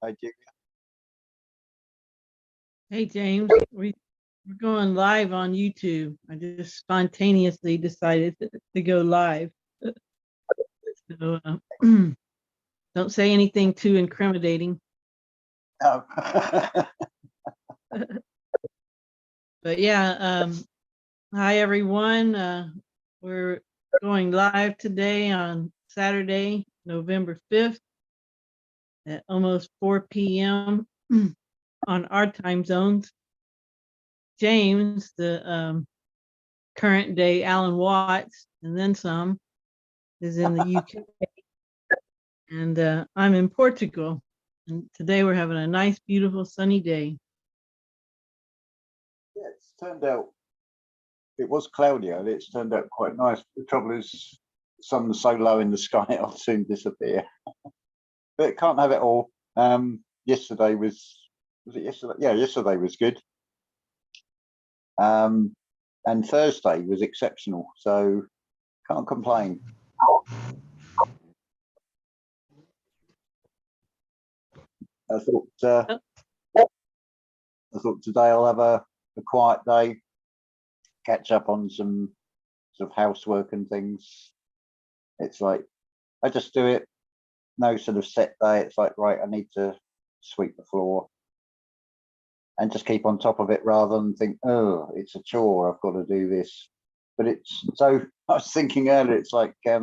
Hi, Julia. Hey, James, we're going live on YouTube. I just spontaneously decided to go live. So don't say anything too incriminating. Oh. But yeah, hi everyone. We're going live today on Saturday, November 5th at almost 4 p.m. on our time zones. James, the current day Alan Watts, and then some, is in the UK, and I'm in Portugal. And today we're having a nice, beautiful, sunny day. Yeah, it's turned out, it was cloudy and it's turned out quite nice. The trouble is, the sun's so low in the sky, it'll soon disappear. But it can't have it all. Yesterday was it yesterday? Yeah, yesterday was good. And Thursday was exceptional, so can't complain. I thought today I'll have a quiet day, catch up on some sort of housework and things. It's like I just do it, no sort of set day. It's like, right, I need to sweep the floor and just keep on top of it rather than think, oh, it's a chore, I've got to do this. But it's so, I was thinking earlier, it's like, I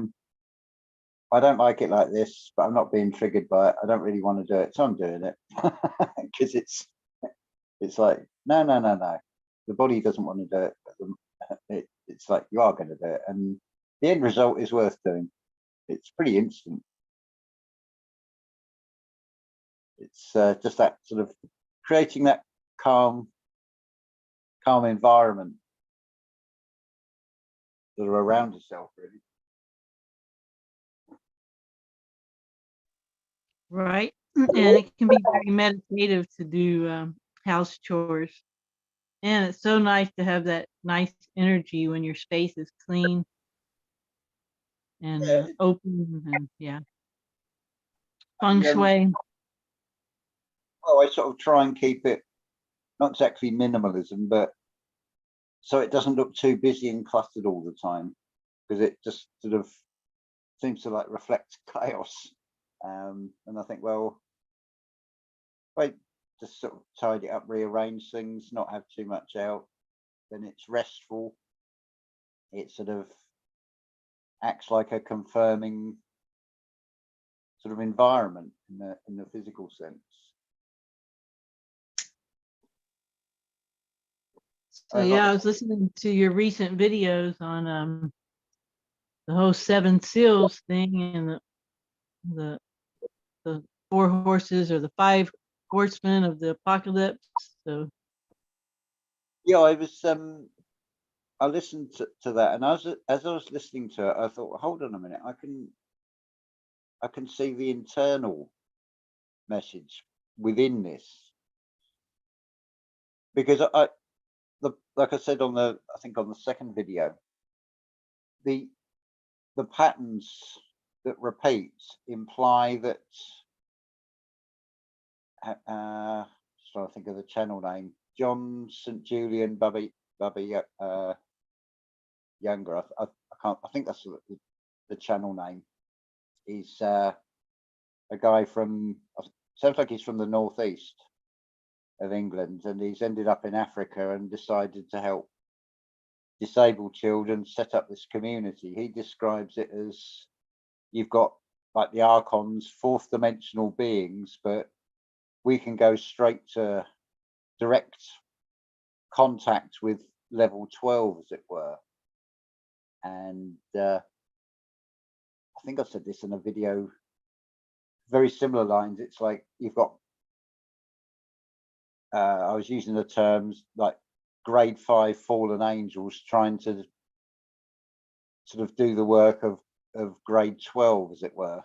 don't like it like this, but I'm not being triggered by it. I don't really want to do it, so I'm doing it. Because it's like, no. The body doesn't want to do it. It's like, you are going to do it. And the end result is worth doing. It's pretty instant. It's just that sort of creating that calm environment sort of around yourself, really. Right. And it can be very meditative to do house chores. And it's so nice to have that nice energy when your space is clean and open, and yeah, feng shui. Well, I sort of try and keep it not exactly minimalism, but so it doesn't look too busy and cluttered all the time, because it just sort of seems to like reflect chaos. And I think, well, if I just sort of tidy it up, rearrange things, not have too much out, then it's restful. It sort of acts like a confirming sort of environment in the physical sense. So yeah, I was listening to your recent videos on the whole 7 seals thing, and the 4 horses or the 5 horsemen of the apocalypse. So yeah, I listened to that, and as I was listening to it, I thought, hold on a minute, I can see the internal message within this, because like I said I think on the second video, the patterns that repeat imply that just trying to think of the channel name, John St. Julian Bubby Younger. I can't. I think that's the channel name. He's a guy from, sounds like he's from the northeast of England, and he's ended up in Africa and decided to help disabled children set up this community. He describes it as, you've got like the archons, 4th dimensional beings, but we can go straight to direct contact with level 12, as it were. And I think I said this in a video, very similar lines. It's like you've got, I was using the terms like grade 5 fallen angels trying to sort of do the work of grade 12, as it were,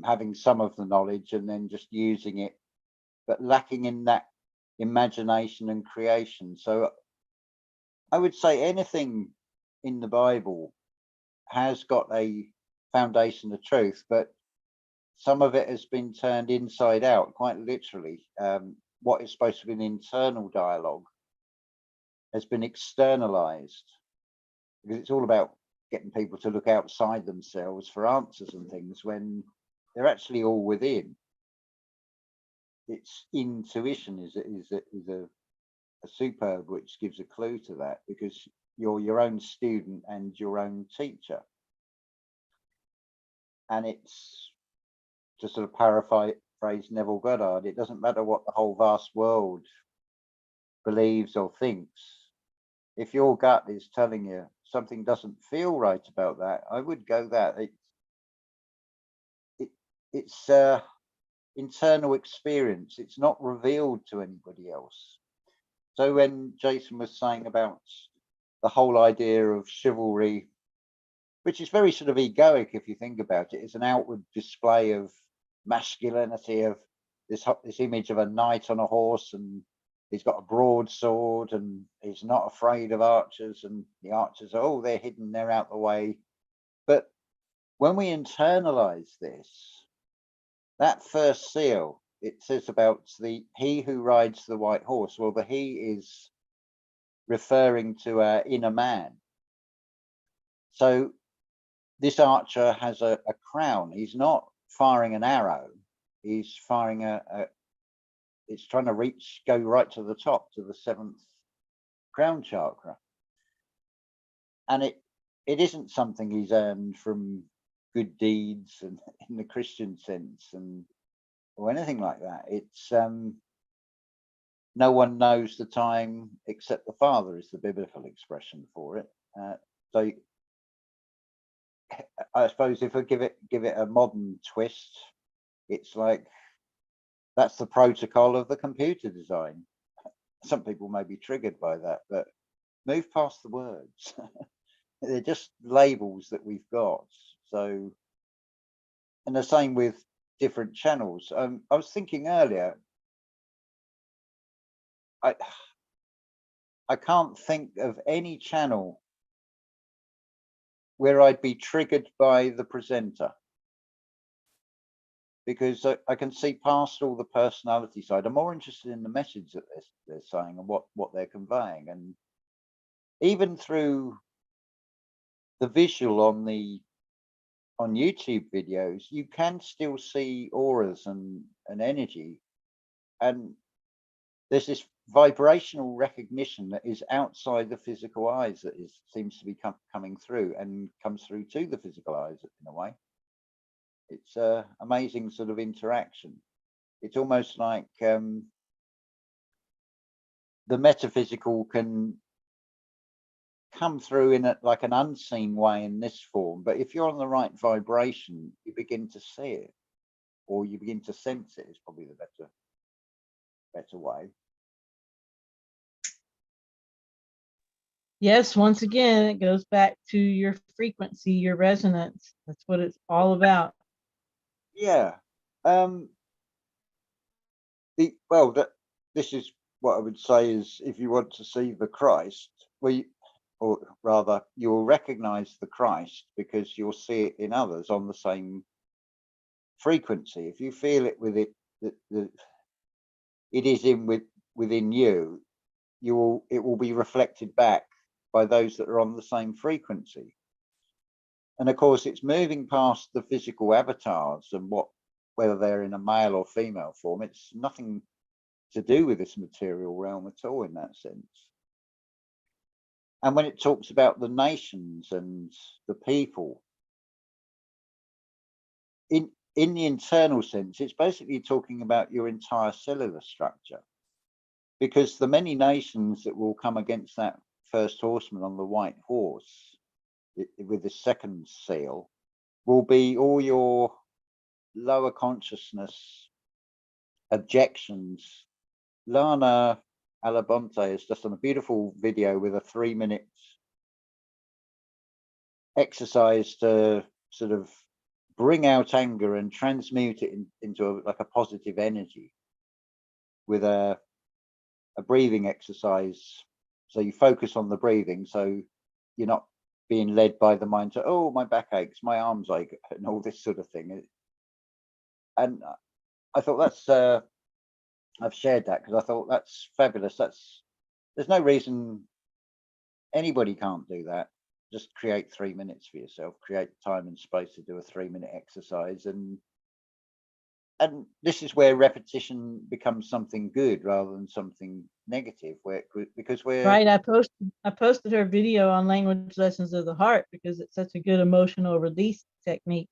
having some of the knowledge and then just using it, but lacking in that imagination and creation. So I would say anything in the Bible has got a foundation of truth, but some of it has been turned inside out, quite literally. What is supposed to be an internal dialogue has been externalized, because it's all about getting people to look outside themselves for answers and things when they're actually all within. It's intuition is a superb, which gives a clue to that, because you're your own student and your own teacher. And it's, to sort of paraphrase Neville Goddard, it doesn't matter what the whole vast world believes or thinks. If your gut is telling you something doesn't feel right about that, I would go that. It's internal experience. It's not revealed to anybody else. So when Jason was saying about the whole idea of chivalry, which is very sort of egoic if you think about it, it's an outward display of masculinity, of this image of a knight on a horse, and he's got a broadsword and he's not afraid of archers, and the archers are, oh, they're hidden, they're out the way. But when we internalize this, that first seal, it says about he who rides the white horse. Well, the he is referring to our inner man. So this archer has a crown. He's not firing an arrow. He's firing it's trying to go right to the top, to the 7th crown chakra. And it isn't something he's earned from good deeds and in the Christian sense or anything like that. It's no one knows the time except the Father is the biblical expression for it. So I suppose if I give it a modern twist, it's like that's the protocol of the computer design. Some people may be triggered by that, but move past the words. They're just labels that we've got. So, and the same with different channels. I was thinking earlier, I can't think of any channel where I'd be triggered by the presenter, because I can see past all the personality side. I'm more interested in the message that they're saying and what they're conveying. And even through the visual on YouTube videos, you can still see auras and energy. And there's this vibrational recognition that is outside the physical eyes that seems to be coming through and comes through to the physical eyes in a way. It's an amazing sort of interaction. It's almost like the metaphysical can come through in like an unseen way in this form, but if you're on the right vibration, you begin to see it, or you begin to sense it, is probably the better way. Yes, once again, it goes back to your frequency, your resonance. That's what it's all about. Yeah. This is what I would say is, if you want to see the Christ, or rather, you will recognize the Christ because you'll see it in others on the same frequency. If you feel it with it, that it is within you, it will be reflected back by those that are on the same frequency. And of course, it's moving past the physical avatars and whether they're in a male or female form. It's nothing to do with this material realm at all in that sense. And when it talks about the nations and the people, in the internal sense, it's basically talking about your entire cellular structure, because the many nations that will come against that first horseman on the white horse with the second seal will be all your lower consciousness objections. Lana Alabonte has just done a beautiful video with a 3-minute exercise to sort of bring out anger and transmute it into like a positive energy with a breathing exercise. So you focus on the breathing, so you're not being led by the mind to, oh, my back aches, my arms ache, and all this sort of thing. And I thought that's I've shared that because I thought that's fabulous. There's no reason anybody can't do that. Just create 3 minutes for yourself, create time and space to do a 3-minute exercise, and this is where repetition becomes something good rather than something negative, because we're Right. I posted her video on language lessons of the heart because it's such a good emotional release technique.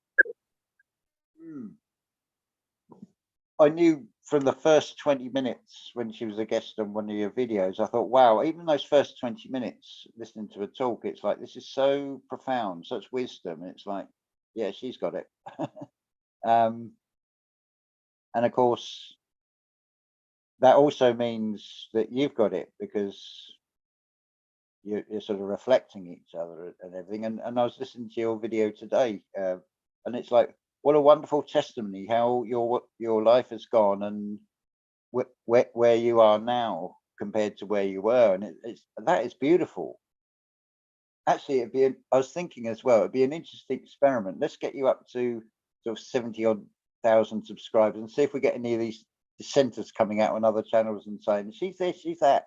I knew from the first 20 minutes when she was a guest on one of your videos, I thought, wow, even those first 20 minutes listening to her talk, it's like, this is so profound, such wisdom. And it's like, yeah, she's got it. And of course, that also means that you've got it, because you're sort of reflecting each other and everything. And I was listening to your video today, and it's like, what a wonderful testimony how your life has gone, and where you are now compared to where you were, and that is beautiful. Actually, I was thinking as well, it'd be an interesting experiment. Let's get you up to sort of 70 odd thousand subscribers and see if we get any of these dissenters coming out on other channels and saying she's this, she's that.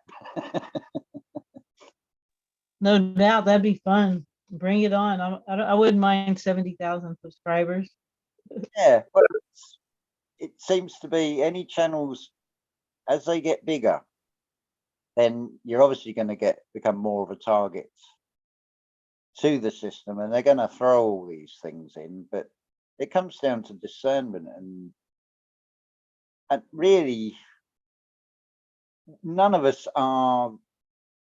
No doubt, that'd be fun. Bring it on. I wouldn't mind 70,000 subscribers. Yeah, well, it seems to be any channels, as they get bigger, then you're obviously going to become more of a target to the system, and they're going to throw all these things in. But it comes down to discernment, and really, none of us are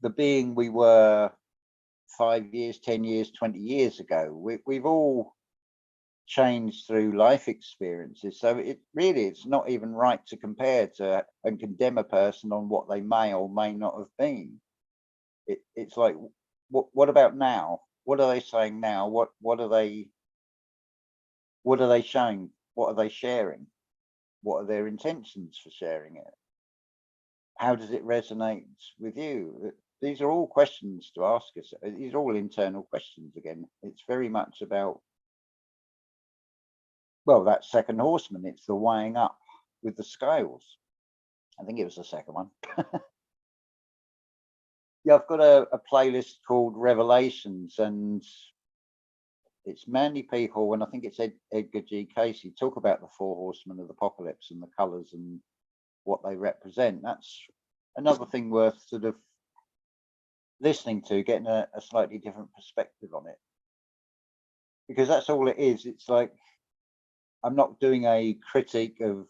the being we were 5 years, 10 years, 20 years ago. We've all changed through life experiences, so it's not even right to compare to and condemn a person on what they may or may not have been. It's like, what about now? What are they saying now? What are they showing? What are they sharing? What are their intentions for sharing it? How does it resonate with you? These are all questions to ask us. These are all internal questions. Again, it's very much about, well, that second horseman. It's the weighing up with the scales. I think it was the second one. Yeah, I've got a playlist called Revelations, and it's mainly people, and I think it's Edgar G. Casey, talk about the 4 horsemen of the apocalypse and the colours and what they represent. That's another thing worth sort of listening to, getting a slightly different perspective on it, because that's all it is. It's like, I'm not doing a critique of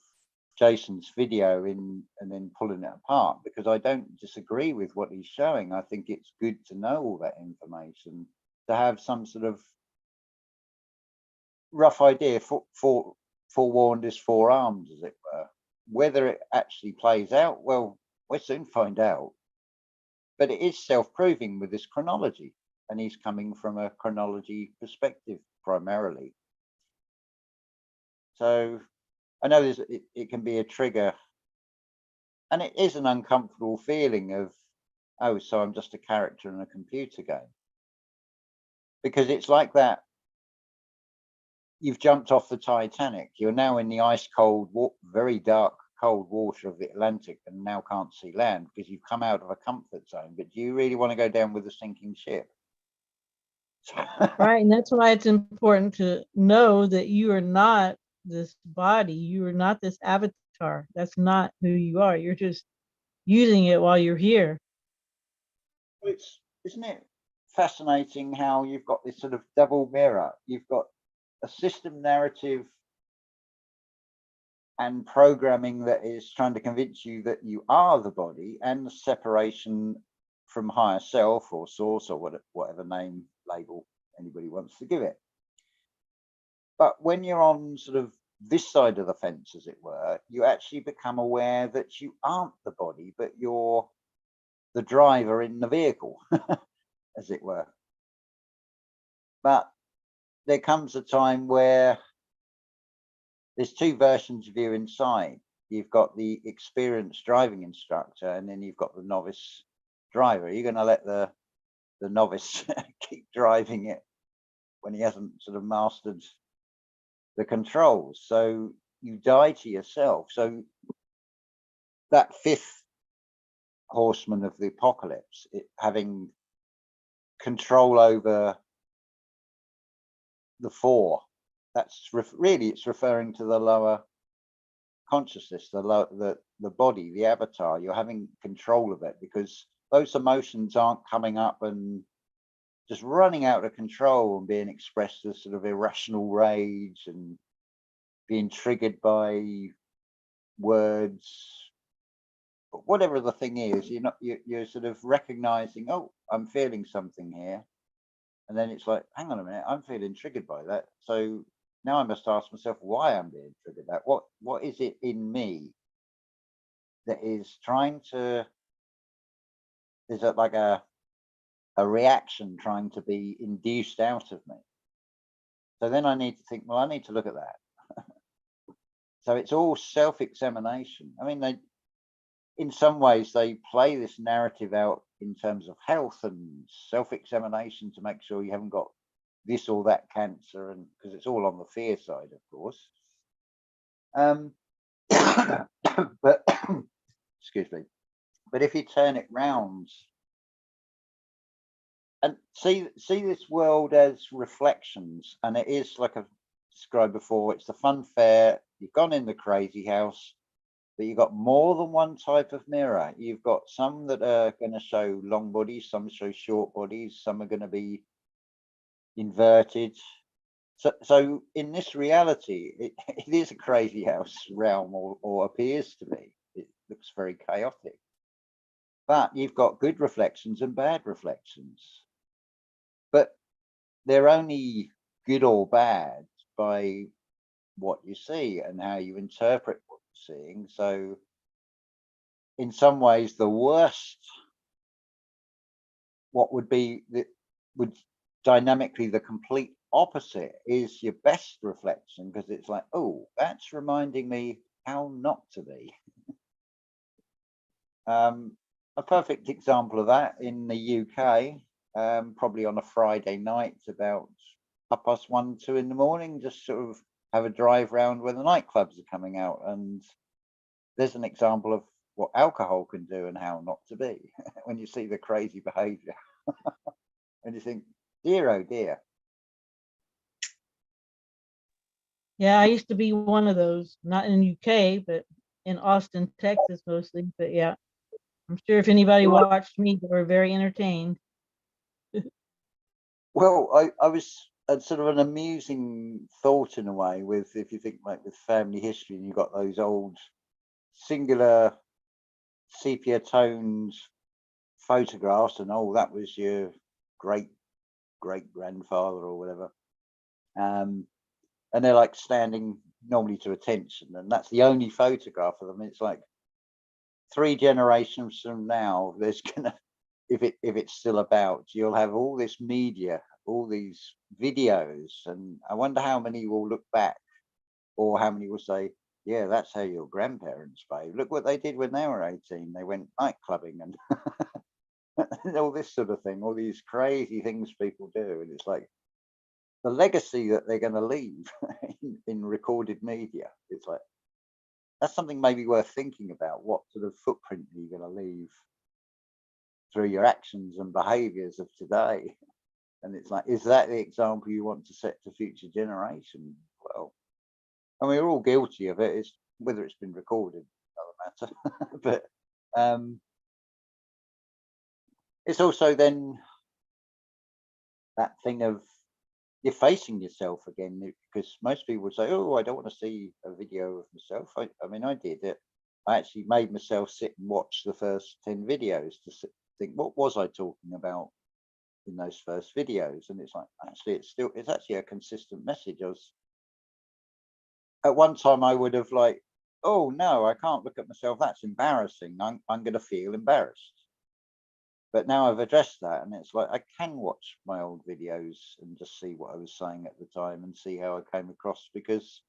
Jason's video and then pulling it apart, because I don't disagree with what he's showing. I think it's good to know all that information, to have some sort of rough idea. Forewarned is forearmed, as it were. Whether it actually plays out, well, we'll soon find out. But it is self-proving with this chronology, and he's coming from a chronology perspective primarily. So I know it can be a trigger, and it is an uncomfortable feeling of, oh, so I'm just a character in a computer game. Because it's like that. You've jumped off the Titanic. You're now in the ice cold, very dark, cold water of the Atlantic, and now can't see land because you've come out of a comfort zone. But do you really want to go down with a sinking ship? Right, and that's why it's important to know that you are not this body. You are not this avatar. That's not who you are. You're just using it while you're here. Isn't it fascinating how you've got this sort of double mirror? You've got a system narrative and programming that is trying to convince you that you are the body, and the separation from higher self or source, or whatever name label anybody wants to give it. But when you're on sort of this side of the fence, as it were, you actually become aware that you aren't the body, but you're the driver in the vehicle, as it were. But there comes a time where there's 2 versions of you inside. You've got the experienced driving instructor, and then you've got the novice driver. You're going to let the novice keep driving it when he hasn't sort of mastered the controls. So you die to yourself. So that fifth horseman of the apocalypse, having control over the four, that's really, it's referring to the lower consciousness, the body, the avatar. You're having control of it because those emotions aren't coming up and just running out of control and being expressed as sort of irrational rage and being triggered by words. But whatever the thing is, you're sort of recognizing, oh, I'm feeling something here. And then it's like, hang on a minute, I'm feeling triggered by that. So now I must ask myself why I'm being triggered. What is it in me that is trying to, is it like a reaction trying to be induced out of me? So then I need to think, well, I need to look at that. So it's all self-examination. I mean, in some ways, they play this narrative out in terms of health and self-examination to make sure you haven't got this or that cancer, and because it's all on the fear side, of course. But excuse me. But if you turn it round and see this world as reflections, and it is like I've described before, it's the fun fair. You've gone in the crazy house, but you've got more than one type of mirror. You've got some that are going to show long bodies, some show short bodies, some are going to be inverted. So in this reality, it is a crazy house realm, or appears to be. It looks very chaotic. But you've got good reflections and bad reflections. But they're only good or bad by what you see and how you interpret what you're seeing. So in some ways, the worst, what would be would dynamically the complete opposite is your best reflection, because it's like, oh, that's reminding me how not to be. A perfect example of that in the UK, probably on a Friday night about 1:30, 2 in the morning, just sort of have a drive round where the nightclubs are coming out, and there's an example of what alcohol can do and how not to be when you see the crazy behavior. And you think, dear, oh dear. Yeah, I used to be one of those, not in the UK, but in Austin, Texas mostly. But yeah, I'm sure if anybody watched me, they were very entertained. Well, I was sort of an amusing thought in a way, with, if you think like with family history, and you've got those old singular sepia toned photographs, and oh, that was your great grandfather or whatever. And they're like standing normally to attention, and that's the only photograph of them. It's like 3 generations from now, there's gonna, if it's still about, you'll have all this media, all these videos, and I wonder how many will look back, or how many will say, yeah, that's how your grandparents behaved. Look what they did when they were 18. They went night clubbing and and all this sort of thing, all these crazy things people do. And it's like the legacy that they're going to leave in recorded media. It's like, that's something maybe worth thinking about. What sort of footprint are you going to leave through your actions and behaviors of today? And it's like, is that the example you want to set to future generations? Well, and we're all guilty of it. It's whether it's been recorded, another matter. But it's also then that thing of you're facing yourself again, because most people would say, oh, I don't want to see a video of myself. I mean, I did it. I actually made myself sit and watch the first 10 videos to think, what was I talking about in those first videos? And it's like, actually, it's actually a consistent message. At one time I would have like, oh no, I can't look at myself, that's embarrassing, I'm going to feel embarrassed. But now I've addressed that, and it's like I can watch my old videos and just see what I was saying at the time and see how I came across, because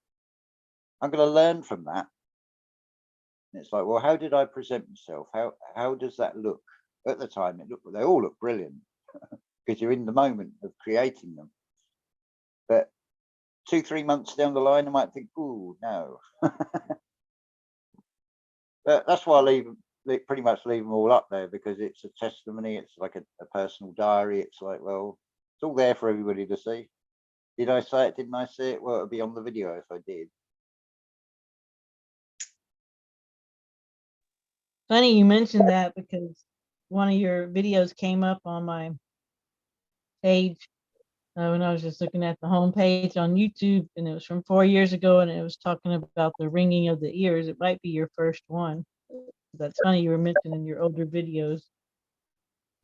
I'm going to learn from that. And it's like, well, how did I present myself? How does that look? At the time, they all look brilliant because you're in the moment of creating them. But 2-3 months down the line, I might think, oh no. But that's why I pretty much leave them all up there, because it's a testimony. It's like a personal diary. It's like, well, it's all there for everybody to see. Did I say it? Didn't I say it? Well, it'll be on the video if I did. Funny you mentioned that, because one of your videos came up on my page when I was just looking at the home page on YouTube, and it was from 4 years ago, and it was talking about the ringing of the ears. It might be your first one. That's funny you were mentioning your older videos.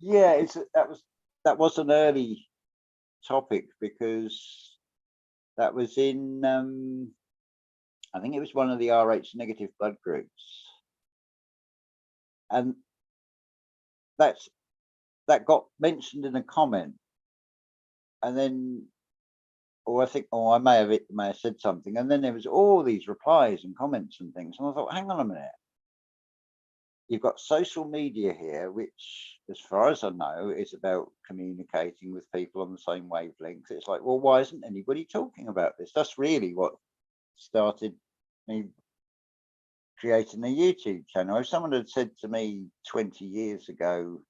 Yeah, that was an early topic, because that was in I think it was one of the Rh negative blood groups, and that got mentioned in a comment, and then, or I think, I may have said something, and then there was all these replies and comments and things, and I thought, hang on a minute, you've got social media here, which, as far as I know, is about communicating with people on the same wavelength. It's like, well, why isn't anybody talking about this? That's really what started me creating a YouTube channel. If someone had said to me 20 years ago,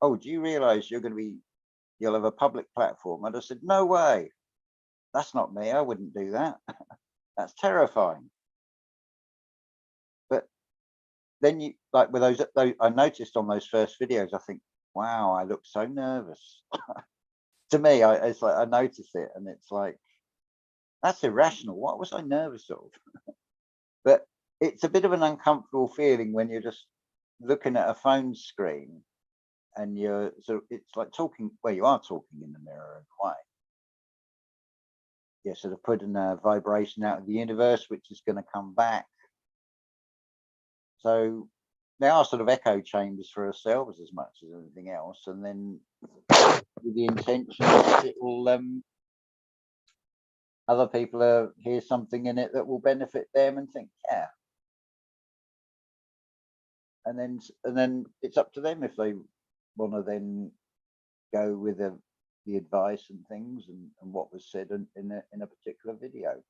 oh, do you realize you'll have a public platform? I'd have said, no way. That's not me. I wouldn't do that. That's terrifying. But then you, like with those, I noticed on those first videos, I think, wow, I look so nervous. To me, it's like I notice it, and it's like, that's irrational. What was I nervous of? But it's a bit of an uncomfortable feeling when you're just looking at a phone screen, and it's like talking, well, you are talking in the mirror in a way. You're sort of putting a vibration out of the universe, which is going to come back. So they are sort of echo chambers for ourselves as much as anything else. And then with the intention that it will, other people hear something in it that will benefit them and think, yeah. And then it's up to them if they want to then go with the advice and things and what was said in a particular video.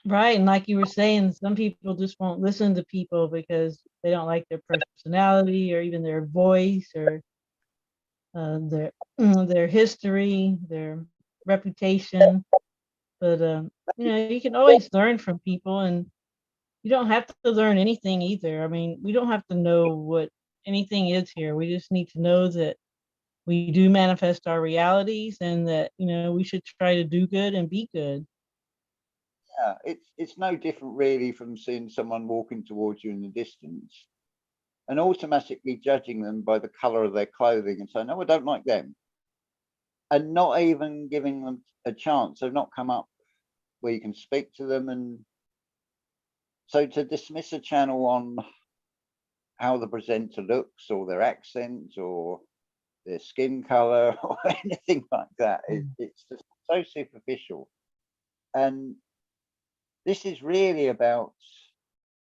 Right, and like you were saying, some people just won't listen to people because they don't like their personality or even their voice or their history, their reputation. But you can always learn from people, and you don't have to learn anything either. I mean, we don't have to know what anything is here. We just need to know that we do manifest our realities, and that we should try to do good and be good. Yeah, it's no different really from seeing someone walking towards you in the distance and automatically judging them by the color of their clothing and saying, no, I don't like them, and not even giving them a chance. They've not come up where you can speak to them. And so to dismiss a channel on how the presenter looks or their accent or their skin color or anything like that, it's just so superficial. And this is really about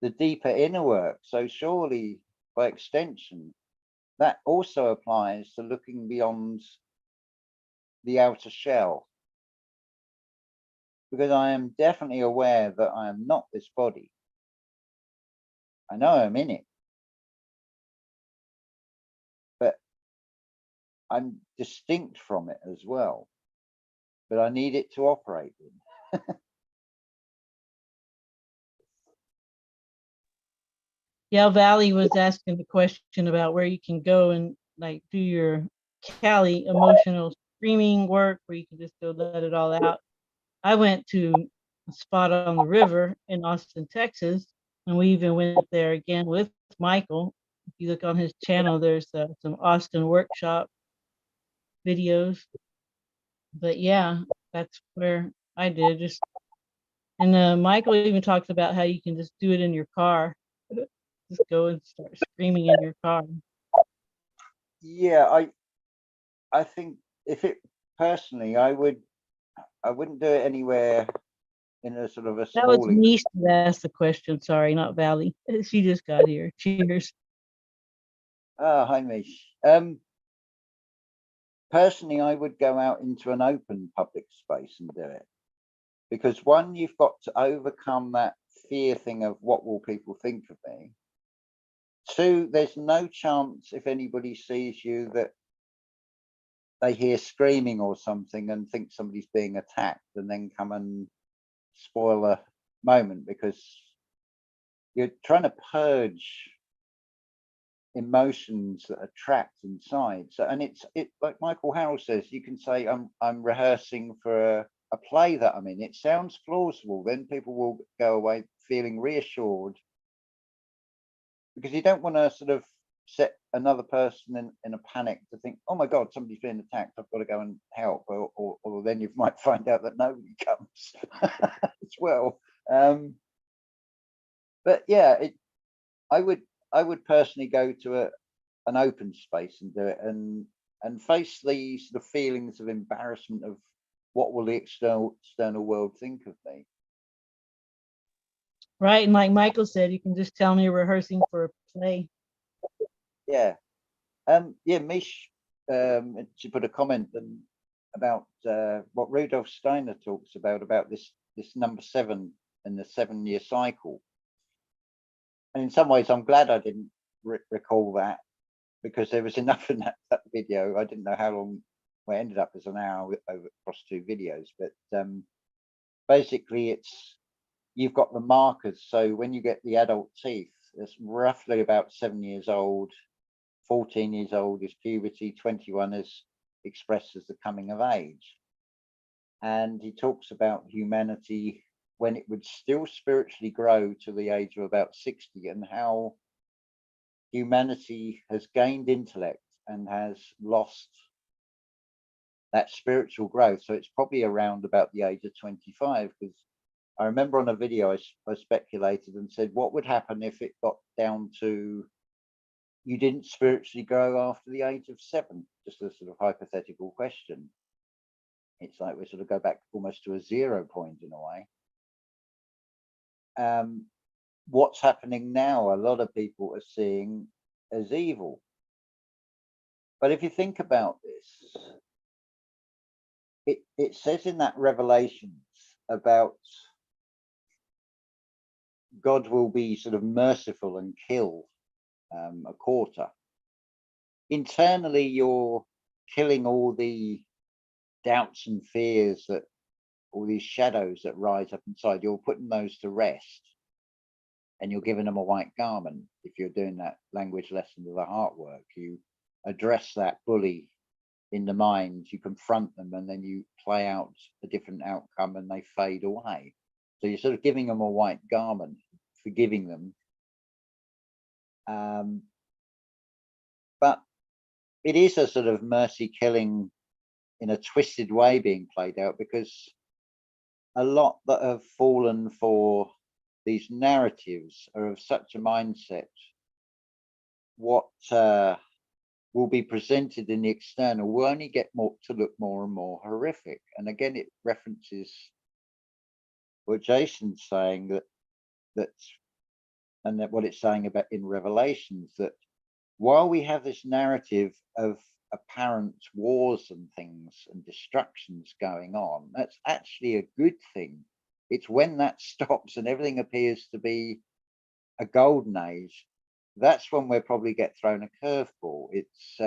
the deeper inner work. So surely, by extension, that also applies to looking beyond the outer shell. Because I am definitely aware that I am not this body. I know I'm in it. But I'm distinct from it as well. But I need it to operate in. Yeah, Valley was asking the question about where you can go and like do your Cali emotional streaming work where you can just go let it all out. I went to a spot on the river in Austin, Texas, and we even went there again with Michael. If you look on his channel, there's some Austin workshop videos. But yeah, that's where I did just. And Michael even talks about how you can just do it in your car. Just go and start screaming in your car. Yeah, I think if it personally, I wouldn't do it anywhere in a sort of a That was small. Niche that asked the question. Sorry, not Valley. She just got here. Cheers. Ah, hi, Mish. personally, I would go out into an open public space and do it. Because one, you've got to overcome that fear thing of what will people think of me. Two, there's no chance if anybody sees you that they hear screaming or something and think somebody's being attacked and then come and spoil a moment, because you're trying to purge emotions that are trapped inside. So, and it's like Michael Harrell says, you can say I'm rehearsing for a play that I'm in. It sounds plausible. Then people will go away feeling reassured, because you don't want to sort of set another person in a panic to think, oh my God, somebody's being attacked, I've got to go and help, or then you might find out that nobody comes as well. But yeah, I would personally go to an open space and do it, and face these the feelings of embarrassment of what will the external world think of me. Right. And like Michael said, you can just tell me you're rehearsing for a play. Yeah. Yeah, Mish, she put a comment about what Rudolf Steiner talks about this number 7 in the 7-year cycle. And in some ways, I'm glad I didn't recall that, because there was enough in that video. I didn't know how long. Well, it ended up as an hour across 2 videos, but basically you've got the markers. So when you get the adult teeth, it's roughly about 7 years old. 14 years old is puberty, 21 is expressed as the coming of age. And he talks about humanity when it would still spiritually grow to the age of about 60, and how humanity has gained intellect and has lost that spiritual growth. So it's probably around about the age of 25, because I remember on a video I speculated and said, what would happen if it got down to you didn't spiritually grow after the age of 7? Just a sort of hypothetical question. It's like we sort of go back almost to a 0 point in a way. What's happening now, a lot of people are seeing as evil. But if you think about this, it says in that Revelations about God will be sort of merciful and kill a quarter. Internally, you're killing all the doubts and fears, that all these shadows that rise up inside. You're putting those to rest, and you're giving them a white garment. If you're doing that language lesson of the heart work, you address that bully in the mind, you confront them, and then you play out a different outcome and they fade away. So you're sort of giving them a white garment, forgiving them. But it is a sort of mercy killing in a twisted way being played out, because a lot that have fallen for these narratives are of such a mindset. What will be presented in the external will only get more to look more and more horrific. And again, it references what Jason's saying, and that what it's saying about in Revelations, that while we have this narrative of apparent wars and things and destructions going on, that's actually a good thing. It's when that stops and everything appears to be a golden age, that's when we'll probably get thrown a curveball. It's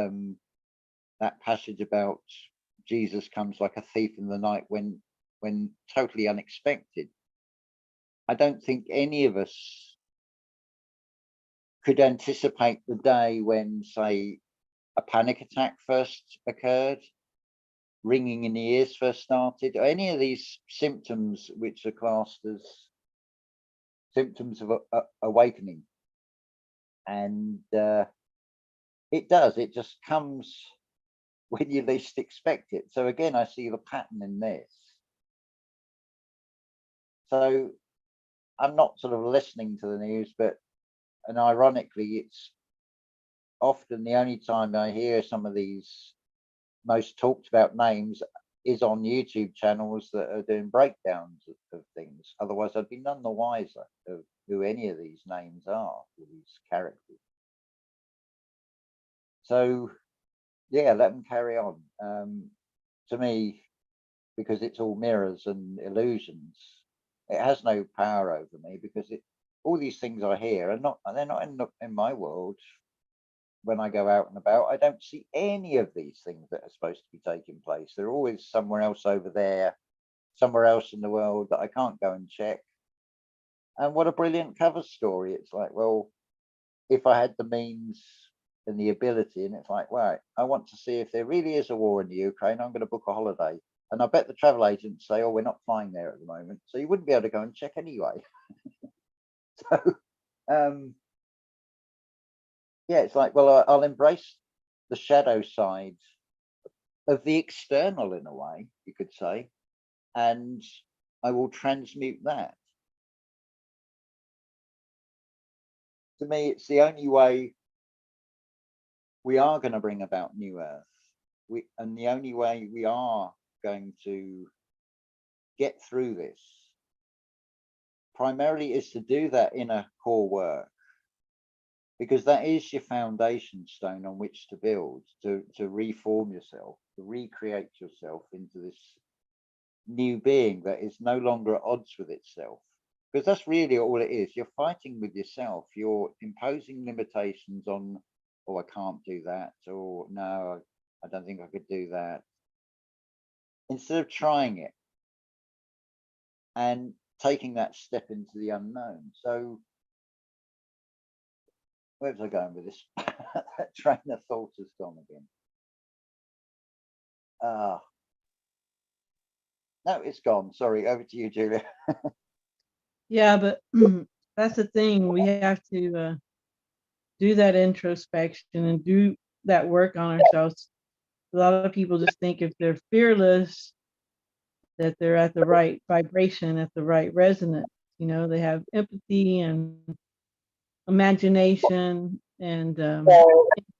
that passage about Jesus comes like a thief in the night when totally unexpected. I don't think any of us could anticipate the day when, say, a panic attack first occurred, ringing in the ears first started, or any of these symptoms which are classed as symptoms of awakening. And it just comes when you least expect it. So again, I see the pattern in this. So I'm not sort of listening to the news, and ironically, it's often the only time I hear some of these most talked about names is on YouTube channels that are doing breakdowns of things. Otherwise, I'd be none the wiser of who any of these names are, or these characters. So yeah, let them carry on. To me, because it's all mirrors and illusions, it has no power over me, because all these things I hear are not, they're not in my world. When I go out and about, I don't see any of these things that are supposed to be taking place. They're always somewhere else over there, somewhere else in the world that I can't go and check. And what a brilliant cover story. It's like, well, if I had the means and the ability, and it's like, right, I want to see if there really is a war in the Ukraine, I'm going to book a holiday. And I bet the travel agents say, oh, we're not flying there at the moment. So you wouldn't be able to go and check anyway. So, yeah, it's like, well, I'll embrace the shadow side of the external, in a way, you could say, and I will transmute that. To me, it's the only way we are going to bring about new earth. And the only way we are going to get through this primarily is to do that inner core work, because that is your foundation stone on which to build, to reform yourself, to recreate yourself into this new being that is no longer at odds with itself. Because that's really all it is. You're fighting with yourself. You're imposing limitations on, oh, I can't do that, or no, I don't think I could do that, instead of trying it and taking that step into the unknown. So where was I going with this? That train of thought has gone again. No, it's gone. Sorry, over to you, Julia. Yeah, but that's the thing. We have to do that introspection and do that work on ourselves. A lot of people just think if they're fearless, that they're at the right vibration, at the right resonance. You know, they have empathy and imagination and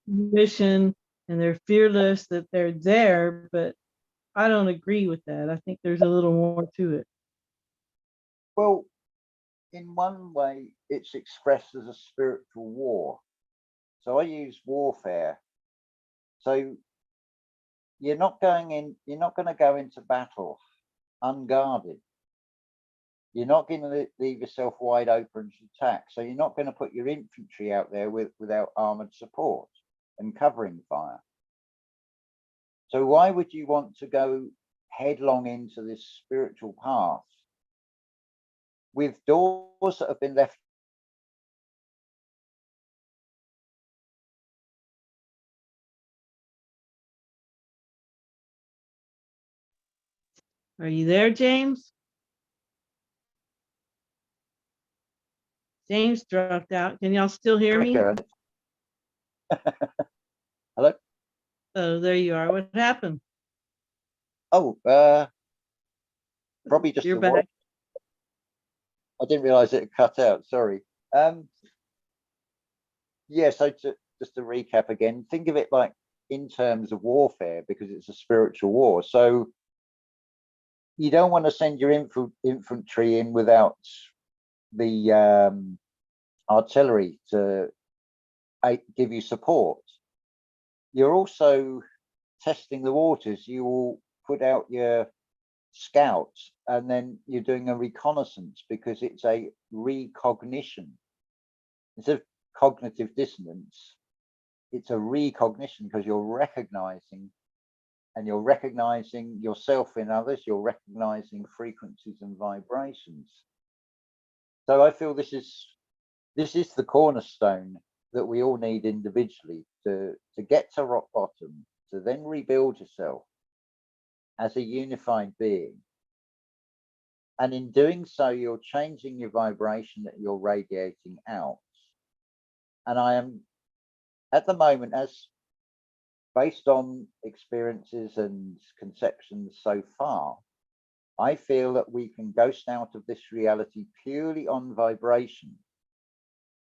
intuition, and they're fearless, that they're there. But I don't agree with that. I think there's a little more to it. Well, in one way, it's expressed as a spiritual war. So I use warfare. So you're not going to go into battle unguarded. You're not going to leave yourself wide open to attack. So you're not going to put your infantry out there without armored support and covering fire. So why would you want to go headlong into this spiritual path with doors that have been left? Are you there, James? James dropped out. Can y'all still hear me? Hello? Oh, there you are. What happened? Oh, probably just You're the back. voice. I didn't realize it cut out. Sorry. Yeah, so just to recap again, think of it like in terms of warfare, because it's a spiritual war. So you don't want to send your infantry in without the artillery to give you support. You're also testing the waters. You will put out your scouts, and then you're doing a reconnaissance, because it's a recognition. Instead of cognitive dissonance, it's a recognition, because you're recognizing, and you're recognizing yourself in others. You're recognizing frequencies and vibrations. So I feel this is the cornerstone that we all need individually to get to rock bottom, to then rebuild yourself as a unified being. And in doing so, you're changing your vibration that you're radiating out. And I am, at the moment, as based on experiences and conceptions so far, I feel that we can ghost out of this reality purely on vibration.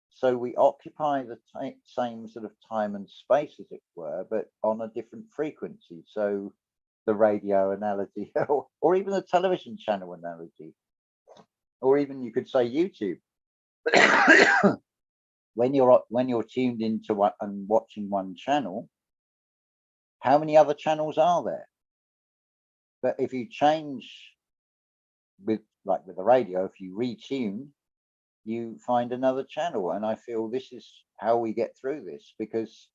So we occupy the same sort of time and space, as it were, but on a different frequency. So the radio analogy, or even the television channel analogy, or even you could say YouTube. when you're tuned into and watching one channel, how many other channels are there? But if you change with the radio, if you retune, you find another channel. And I feel this is how we get through this, because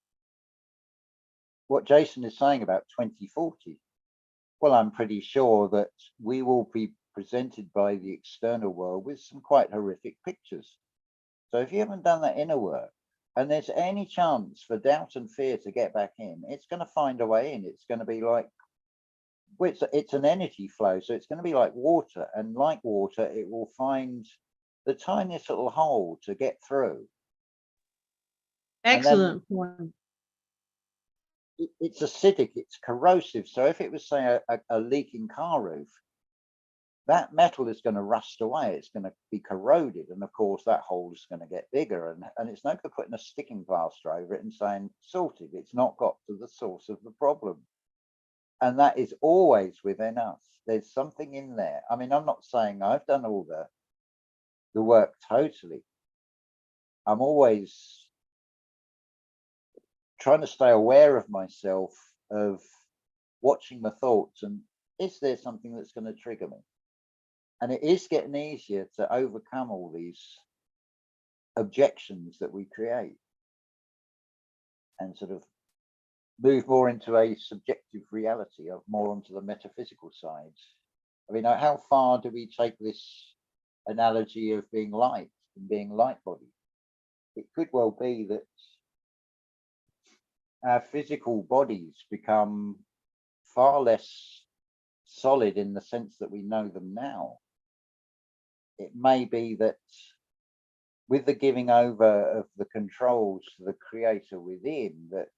what Jason is saying about 2040, well, I'm pretty sure that we will be presented by the external world with some quite horrific pictures. So if you haven't done that inner work, and there's any chance for doubt and fear to get back in, it's going to find a way in. It's going to be like, well, it's an energy flow, so it's going to be like water, and like water, it will find the tiniest little hole to get through. Excellent point. It's acidic, it's corrosive. So if it was, say, a leaking car roof, that metal is going to rust away. It's going to be corroded, and of course that hole is going to get bigger. And it's no good putting a sticking plaster over it and saying sorted. It's not got to the source of the problem. And that is always within us. There's something in there. I mean, I'm not saying I've done all the work totally. I'm always trying to stay aware of myself, of watching my thoughts, and is there something that's going to trigger me? And it is getting easier to overcome all these objections that we create and sort of move more into a subjective reality, of more onto the metaphysical side. I mean, how far do we take this analogy of being light and being light body? It could well be that our physical bodies become far less solid in the sense that we know them now. It may be that with the giving over of the controls to the creator within, that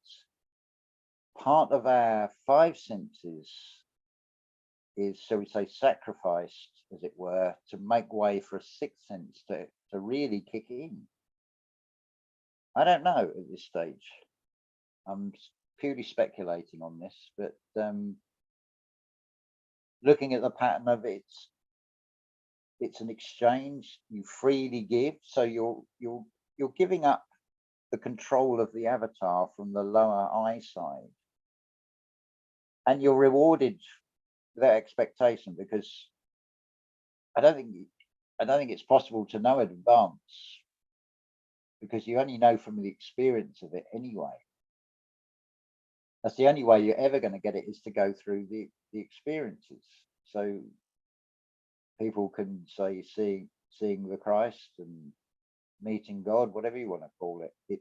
part of our five senses is, shall we say, sacrificed, as it were, to make way for a sixth sense to really kick in. I don't know at this stage. I'm purely speculating on this, but looking at the pattern of it, it's an exchange. You freely give, so you're giving up the control of the avatar from the lower eye side, and you're rewarded without expectation, because I don't think it's possible to know in advance, because you only know from the experience of it anyway. That's the only way you're ever going to get it, is to go through the experiences. So people can say seeing the Christ and meeting God, whatever you want to call it.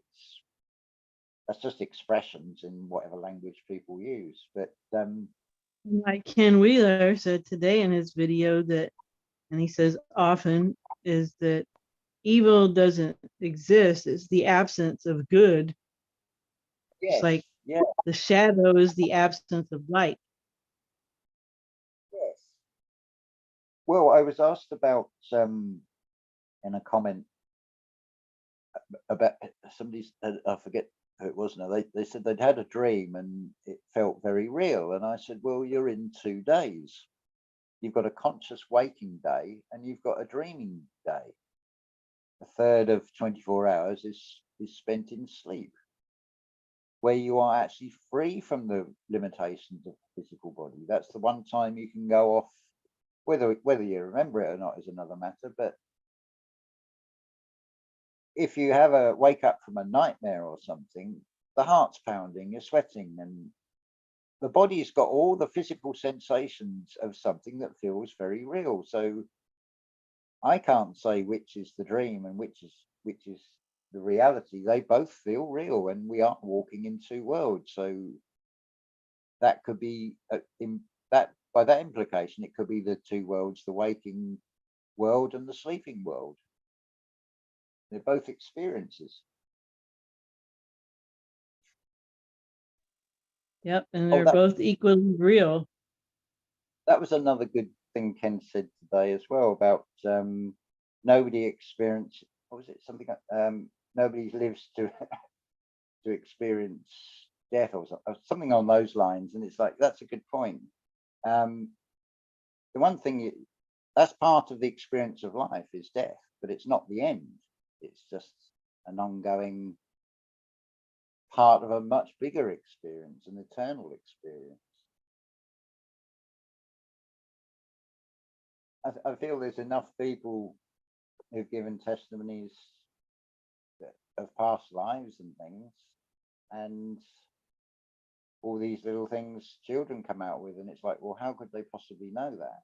That's just expressions in whatever language people use. But like Ken Wheeler said today in his video, that, and he says often, is that evil doesn't exist. It's the absence of good. yes, It's like, yeah, the shadow is the absence of light. yes. Well, I was asked about in a comment about somebody's, I forget who it was now, they said they'd had a dream and it felt very real. And I said, well, you're in 2 days. You've got a conscious waking day and you've got a dreaming day. A third of 24 hours is spent in sleep, where you are actually free from the limitations of the physical body. That's the one time you can go off. Whether you remember it or not is another matter, but if you have a wake up from a nightmare or something, the heart's pounding, you're sweating, and the body's got all the physical sensations of something that feels very real. So I can't say which is the dream and which is the reality. They both feel real, and we are walking in 2 worlds. So that could be that, by that implication, it could be the 2 worlds: the waking world and the sleeping world. They're both experiences. Yep, and they're both equally real. That was another good thing Ken said today as well, about nobody experience, what was it, something nobody lives to to experience death, or something on those lines. And it's like, that's a good point. The one thing, that's part of the experience of life, is death, but it's not the end. It's just an ongoing part of a much bigger experience, an eternal experience. I feel there's enough people who've given testimonies of past lives and things, and all these little things children come out with, and it's like, well, how could they possibly know that?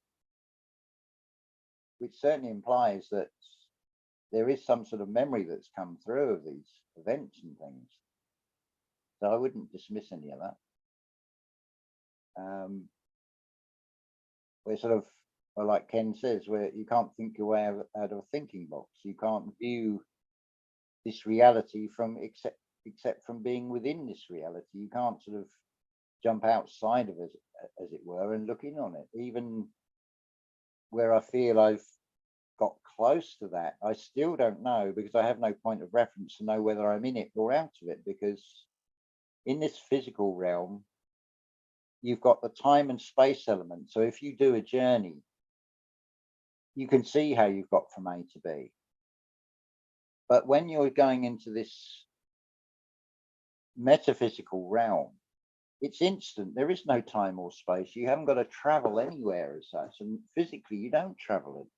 Which certainly implies that there is some sort of memory that's come through of these events and things. So I wouldn't dismiss any of that. We're sort of, well, like Ken says, where you can't think your way out of a thinking box. You can't view this reality from except from being within this reality. You can't sort of jump outside of it, as it were, and look in on it. Even where I feel I've got close to that, I still don't know, because I have no point of reference to know whether I'm in it or out of it, because in this physical realm, you've got the time and space element. So if you do a journey, you can see how you've got from A to B. But when you're going into this metaphysical realm, it's instant. There is no time or space. You haven't got to travel anywhere as such. And physically, you don't travel it.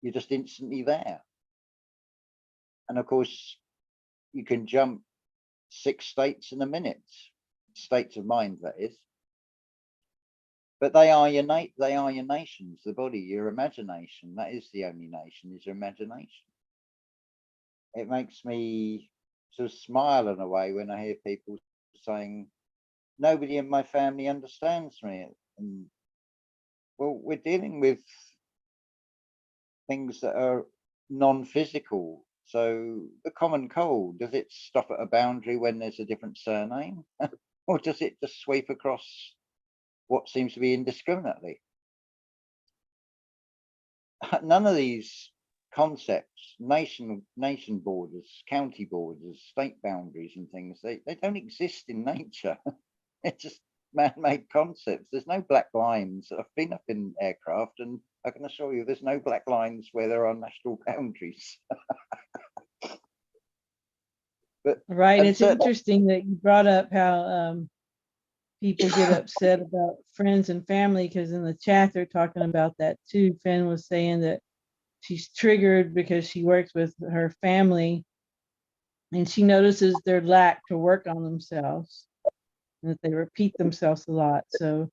You're just instantly there. And of course, you can jump 6 states in a minute, states of mind, that is. But they are your nations, the body, your imagination. That is the only nation, is your imagination. It makes me sort of smile in a way when I hear people saying, nobody in my family understands me. And, well, we're dealing with things that are non-physical. So the common cold, does it stop at a boundary when there's a different surname? Or does it just sweep across what seems to be indiscriminately? None of these concepts, nation borders, county borders, state boundaries and things, they don't exist in nature. They're just man-made concepts. There's no black lines. I've been up in aircraft, and I can assure you there's no black lines where there are national boundaries. But right, it's interesting that you brought up how people get upset about friends and family, because in the chat they're talking about that too. Finn was saying that she's triggered because she works with her family and she notices their lack to work on themselves and that they repeat themselves a lot. So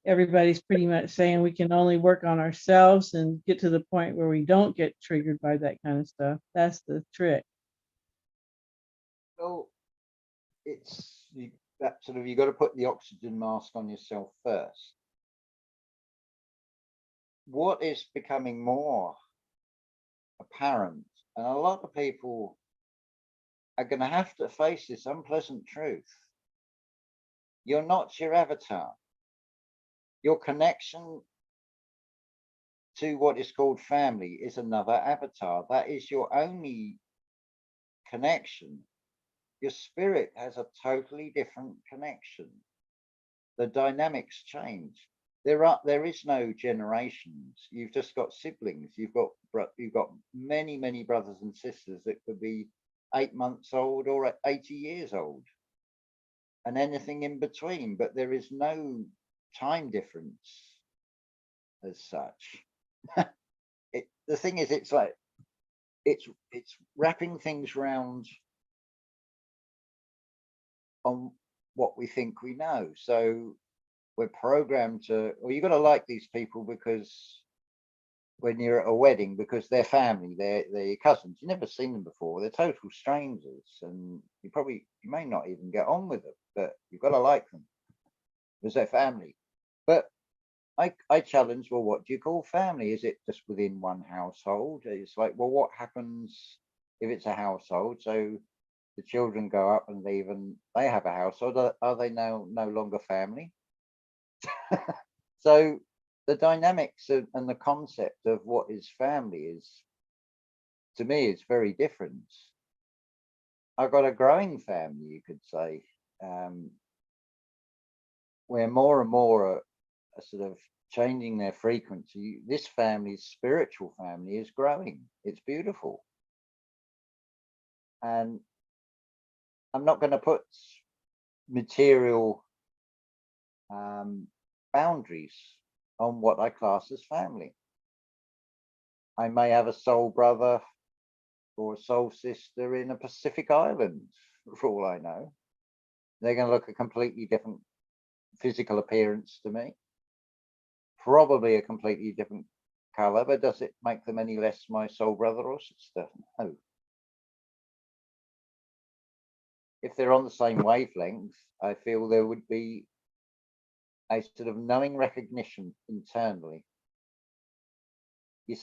everybody's pretty much saying we can only work on ourselves and get to the point where we don't get triggered by that kind of stuff. That's the trick. well, it's that sort of, you got to put the oxygen mask on yourself first. What is becoming more apparent, and a lot of people are going to have to face this unpleasant truth: you're not your avatar. Your connection to what is called family is another avatar. That is your only connection. Your spirit has a totally different connection. The dynamics change. There is no generations. You've just got siblings. You've got many brothers and sisters that could be 8 months old or 80 years old, and anything in between. But there is no time difference as such. The thing is, it's like it's wrapping things around on what we think we know. So we're programmed to, well, you've got to like these people because when you're at a wedding, because they're family, they're your cousins. You've never seen them before. They're total strangers, and you may not even get on with them, but you've got to like them because they're family. But I challenge, well, what do you call family? Is it just within one household? It's like, well, what happens if it's a household? So the children go up and leave and they have a household. Are they now no longer family? So the dynamics and the concept of what is family is, to me, it's very different. I've got a growing family, you could say, where more and more are sort of changing their frequency. This family's spiritual family is growing. It's beautiful. And I'm not going to put material boundaries on what I class as family. I may have a soul brother or a soul sister in a Pacific island, for all I know. They're going to look a completely different physical appearance to me, probably a completely different color, but does it make them any less my soul brother or sister? No. If they're on the same wavelength, I feel there would be a sort of knowing recognition internally. You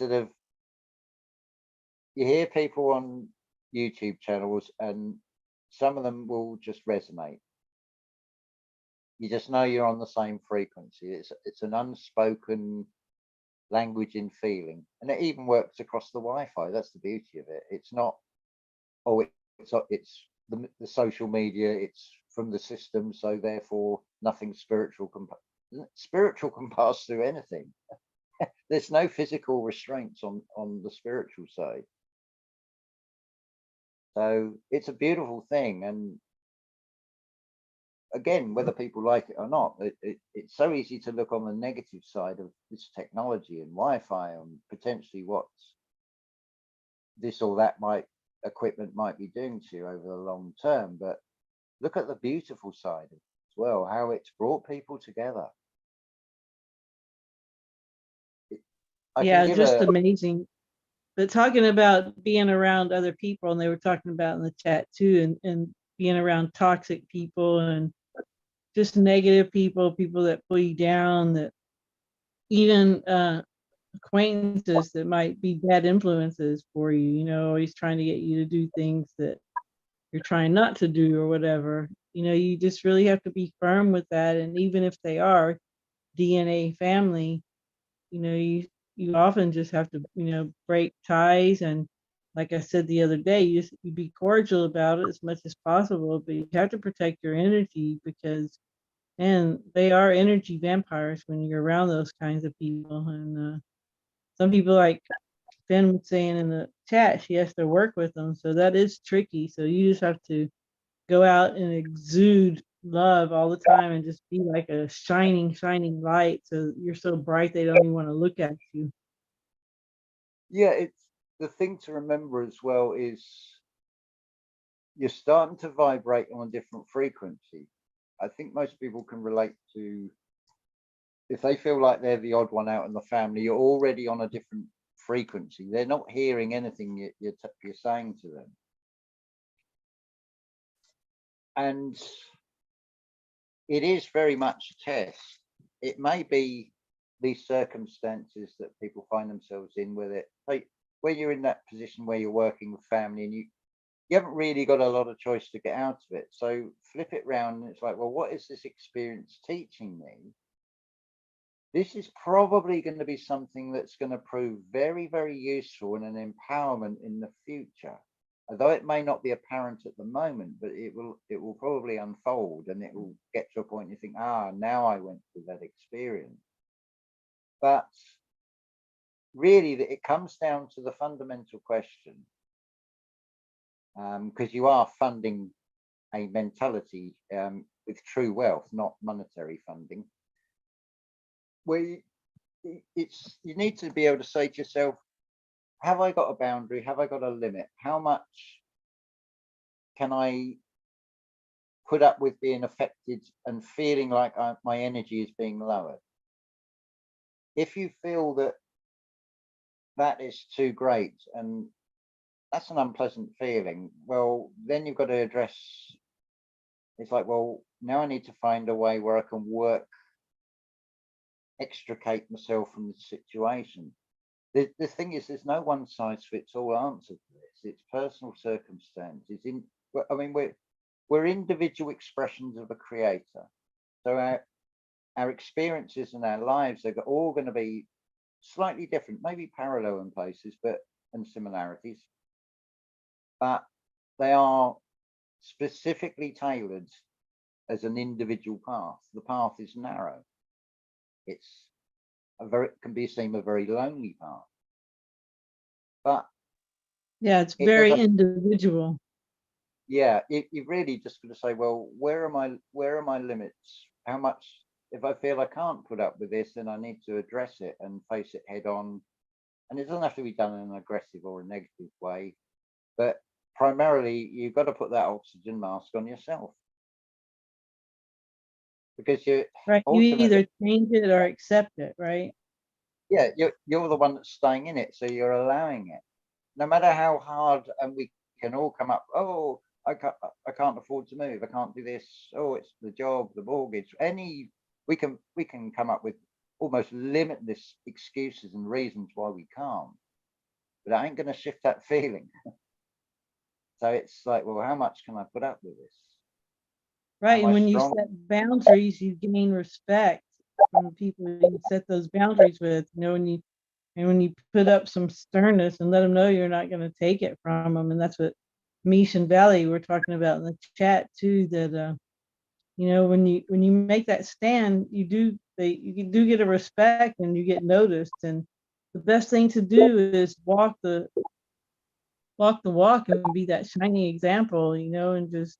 hear people on YouTube channels and some of them will just resonate. You just know you're on the same frequency. It's an unspoken language in feeling, and it even works across the Wi-Fi. That's the beauty of it. It's not, oh, it's the social media, it's from the system, so therefore nothing spiritual can pass through anything. There's no physical restraints on the spiritual side. So it's a beautiful thing. And again, whether people like it or not, it's so easy to look on the negative side of this technology and Wi-Fi and potentially what this or that equipment might be doing to you over the long term. But look at the beautiful side of it as well, how it's brought people together. Yeah, just amazing. But talking about being around other people, and they were talking about in the chat too, and being around toxic people and just negative people that pull you down, that even acquaintances that might be bad influences for you, you know, always trying to get you to do things that you're trying not to do or whatever. You know, you just really have to be firm with that. And even if they are DNA family, you know, you often just have to, you know, break ties. And like I said the other day, you be cordial about it as much as possible, but you have to protect your energy, because and they are energy vampires when you're around those kinds of people. And some people, like Finn was saying in the chat, she has to work with them, so that is tricky. So you just have to go out and exude love all the time and just be like a shining light, so you're so bright they don't even want to look at you. Yeah, it's the thing to remember as well is you're starting to vibrate on a different frequency. I think most people can relate to, if they feel like they're the odd one out in the family, you're already on a different frequency. They're not hearing anything you're saying to them. And it is very much a test. It may be these circumstances that people find themselves in with it, like where you're in that position where you're working with family and you haven't really got a lot of choice to get out of it. So flip it round and it's like, well, what is this experience teaching me? This is probably going to be something that's going to prove very, very useful and an empowerment in the future. Although it may not be apparent at the moment, but it will probably unfold, and it will get to a point you think, now I went through that experience. But really, it comes down to the fundamental question, because you are funding a mentality with true wealth, not monetary funding, where you need to be able to say to yourself, have I got a boundary? Have I got a limit? How much can I put up with being affected and feeling like my energy is being lowered? If you feel that that is too great and that's an unpleasant feeling, well, then you've got to address, it's like, well, now I need to find a way where I can extricate myself from the situation. The thing is, there's no one size fits all answer to this. It's personal circumstances. I mean, we're individual expressions of a creator. So our experiences and our lives are all going to be slightly different, maybe parallel in places, and similarities. But they are specifically tailored as an individual path. The path is narrow. It's can seem a very lonely path. But yeah, it's very individual. yeah, you really just got to say, well, where are my limits? How much, if I feel I can't put up with this, then I need to address it and face it head on. And it doesn't have to be done in an aggressive or a negative way, but primarily you've got to put that oxygen mask on yourself, because you Right. You ultimately, either change it or accept it, right? yeah, you're the one that's staying in it, so you're allowing it, no matter how hard. And we can all come up, oh, I can't afford to move, I can't do this, oh, it's the job, the mortgage, any, we can come up with almost limitless excuses and reasons why we can't, but I ain't going to shift that feeling. So it's like, well, how much can I put up with this? Right. Am And I when you strong? set boundaries, you gain respect from the people you set those boundaries with. You know, when you put up some sternness and let them know you're not going to take it from them, and that's what Mish and Valley were talking about in the chat too. That you know, when you make that stand, you do get a respect and you get noticed. And the best thing to do is walk the walk and be that shining example. You know, and just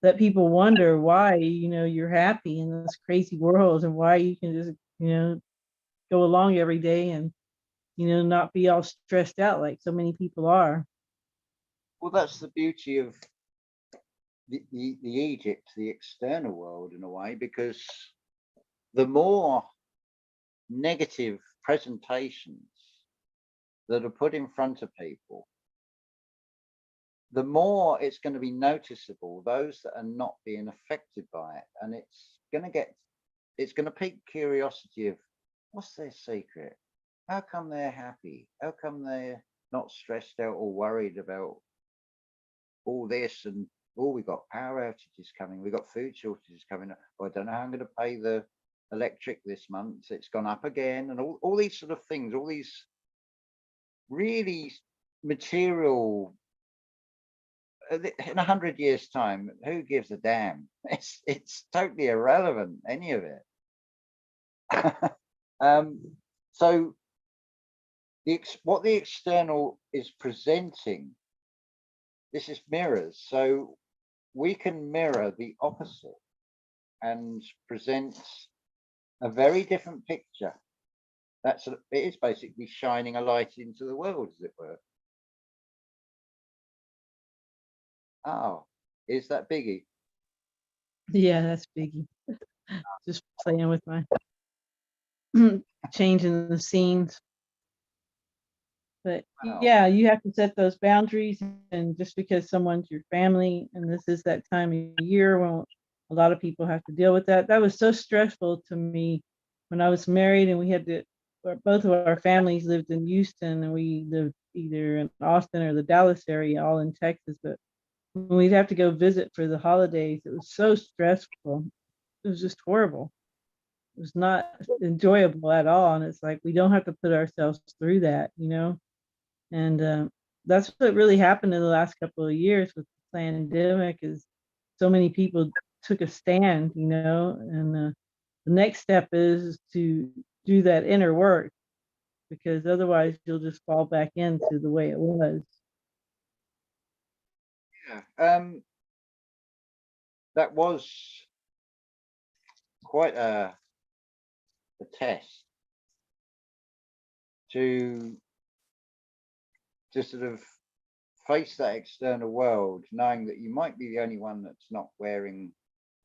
let people wonder why, you know, you're happy in this crazy world and why you can just, you know, go along every day and, you know, not be all stressed out like so many people are. Well, that's the beauty of the Egypt, the external world, in a way, because the more negative presentations that are put in front of people, the more it's going to be noticeable, those that are not being affected by it. And it's going to pique curiosity of, what's their secret? How come they're happy? How come they're not stressed out or worried about all this? And, oh, we got power outages coming, we got food shortages coming up, oh, I don't know how I'm going to pay the electric this month, it's gone up again, and all these sort of things, all these really material. In 100 years time, who gives a damn? It's totally irrelevant, any of it. So what the external is presenting, this is mirrors, so we can mirror the opposite and present a very different picture. It is basically shining a light into the world, as it were. Oh, is that Biggie? Yeah, that's biggie. Just playing with my changing the scenes. But Wow. yeah, you have to set those boundaries. And just because someone's your family, and this is that time of year when a lot of people have to deal with that. That was so stressful to me when I was married and we had to, both of our families lived in Houston and we lived either in Austin or the Dallas area, all in Texas. But when we'd have to go visit for the holidays, it was so stressful. It was just horrible. It was not enjoyable at all. And it's like, we don't have to put ourselves through that, you know? And that's what really happened in the last couple of years with the pandemic is so many people took a stand, you know, and the next step is to do that inner work because otherwise you'll just fall back into the way it was. Yeah. That was quite a test to sort of face that external world, knowing that you might be the only one that's not wearing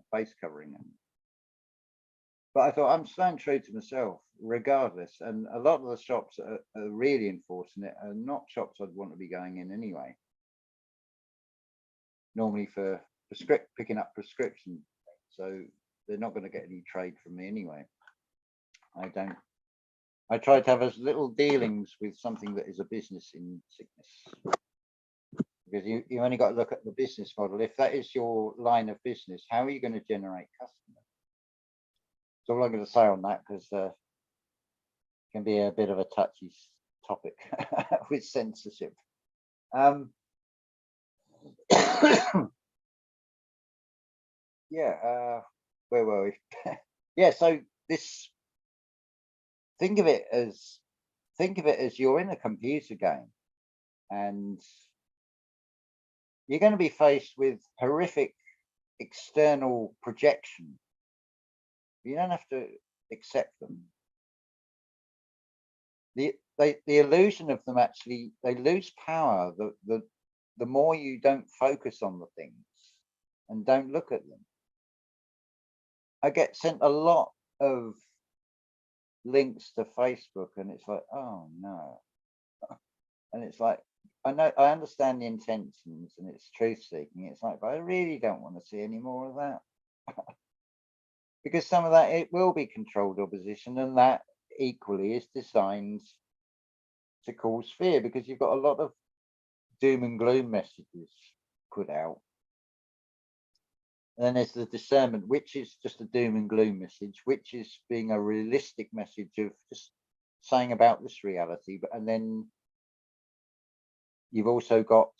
a face covering. But I thought, I'm staying true to myself regardless. And a lot of the shops that are really enforcing it are not shops I'd want to be going in anyway. Normally for picking up prescription, so they're not going to get any trade from me anyway. I try to have as little dealings with something that is a business in sickness, because you only got to look at the business model. If that is your line of business, how are you going to generate customers? That's all I'm going to say on that, because it can be a bit of a touchy topic with censorship. Yeah, where were we? Yeah, so this, think of it as you're in a computer game, and you're going to be faced with horrific external projection. You don't have to accept them. The illusion of them, actually, they lose power the more you don't focus on the things and don't look at them. I get sent a lot of links to Facebook, and it's like, oh no. And it's like, I understand the intentions and it's truth seeking. It's like, but I really don't want to see any more of that. Because some of that, it will be controlled opposition, and that equally is designed to cause fear, because you've got a lot of doom and gloom messages put out. And then there's the discernment, which is just a doom and gloom message, which is being a realistic message of just saying about this reality. But and then you've also got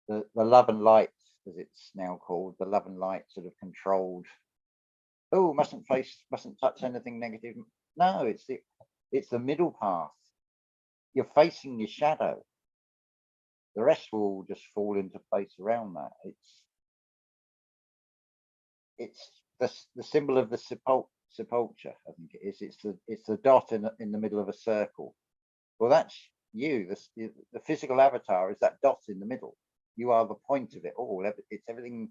the love and light, as it's now called, the love and light sort of controlled. Oh, mustn't touch anything negative. No, it's the middle path. You're facing your shadow. The rest will just fall into place around that. It's the symbol of the sepulchre, I think it is. It's the dot in the middle of a circle. Well, that's you. The physical avatar is that dot in the middle. You are the point of it all. It's everything.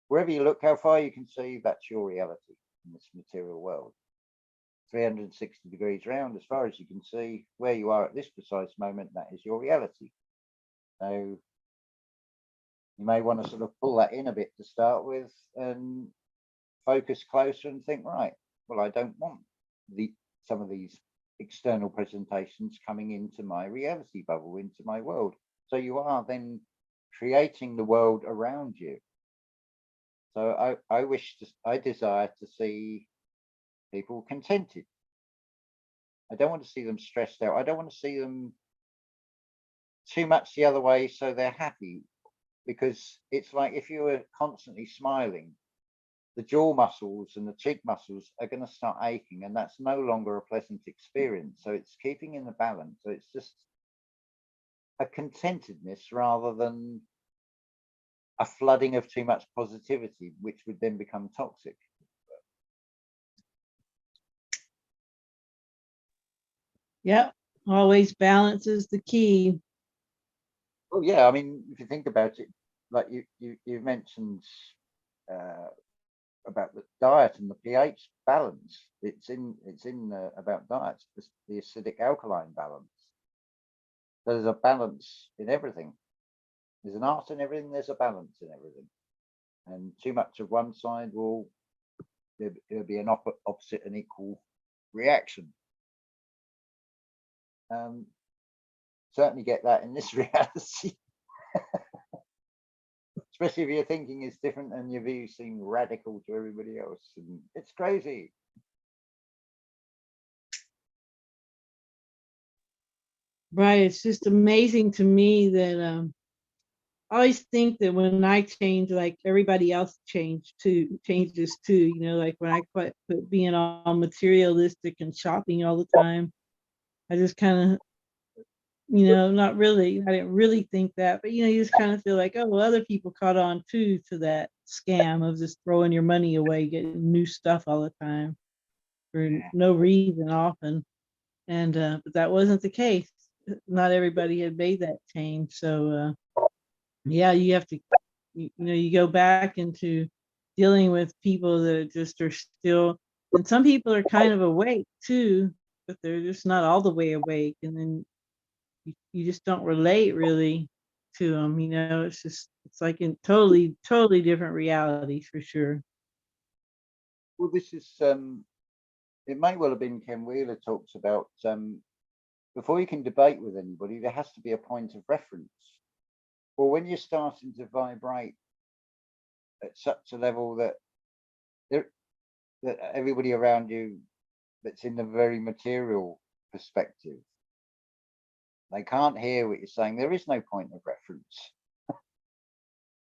Wherever you look, how far you can see, that's your reality in this material world. 360 degrees round, as far as you can see, where you are at this precise moment, that is your reality. So you may want to sort of pull that in a bit to start with and focus closer and think, right, well, I don't want some of these external presentations coming into my reality bubble, into my world. So you are then creating the world around you. So I desire to see people contented. I don't want to see them stressed out. I don't want to see them too much the other way so they're happy, because it's like if you were constantly smiling, the jaw muscles and the cheek muscles are going to start aching, and that's no longer a pleasant experience. So it's keeping in the balance. So it's just a contentedness rather than a flooding of too much positivity, which would then become toxic. Yep, always balance is the key. Well, yeah, I mean, if you think about it, like you mentioned about the diet and the pH balance. It's in about diets, the acidic alkaline balance. There's a balance in everything. There's an art in everything. There's a balance in everything. And too much of one side will there'll be an opposite and equal reaction. Certainly get that in this reality. Especially if your thinking is different and your views seem radical to everybody else. And it's crazy. Right. It's just amazing to me that I always think that when I change, like everybody else changes too, you know, like when I quit being all materialistic and shopping all the time, I just kind of, you know, not really, I didn't really think that, but you know, you just kind of feel like, oh, well, other people caught on too to that scam of just throwing your money away, getting new stuff all the time for no reason often. And but that wasn't the case. Not everybody had made that change. So yeah, you have to, you know, you go back into dealing with people that just are still, and some people are kind of awake too, but they're just not all the way awake. And then you just don't relate really to them, you know, it's like in totally different realities for sure. Well, this is it may well have been Ken Wheeler talks about before you can debate with anybody, there has to be a point of reference. Well, when you're starting to vibrate at such a level that that everybody around you that's in the very material perspective, they can't hear what you're saying. There is no point of reference.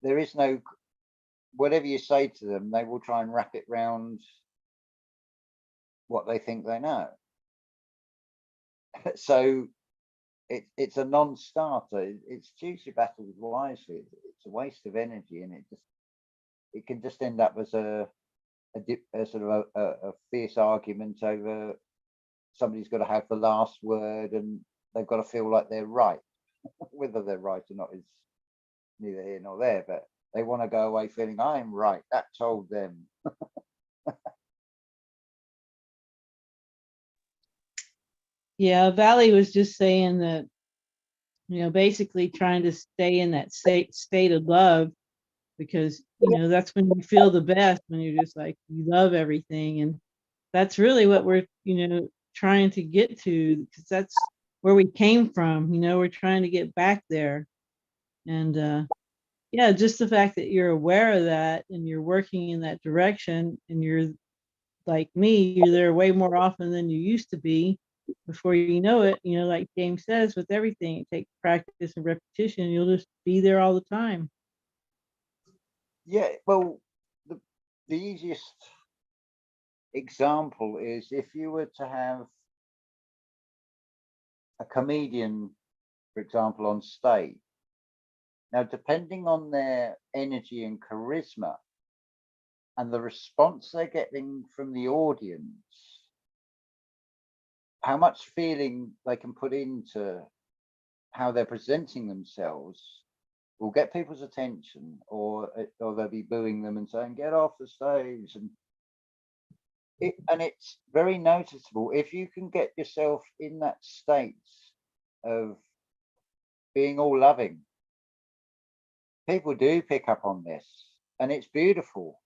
There is no, whatever you say to them, they will try and wrap it round what they think they know. So it's a non-starter. It's choose your battles wisely. It's a waste of energy, and it can just end up as a sort of a fierce argument over somebody's got to have the last word, and they've got to feel like they're right. Whether they're right or not is neither here nor there, but they want to go away feeling I'm right. That told them. Yeah, Valley was just saying that, basically trying to stay in that state of love, because, that's when you feel the best, when you're just like, you love everything. And that's really what we're, trying to get to, because that's where we came from. We're trying to get back there. And yeah, just the fact that you're aware of that and you're working in that direction, and you're like me, you're there way more often than you used to be. Before you know it, like James says, with everything, it takes practice and repetition. You'll just be there all the time. Yeah, well, the easiest example is if you were to have a comedian, for example, on stage. Now, depending on their energy and charisma and the response they're getting from the audience, how much feeling they can put into how they're presenting themselves will get people's attention, or they'll be booing them and saying, get off the stage. And it's very noticeable if you can get yourself in that state of being all loving. People do pick up on this, and it's beautiful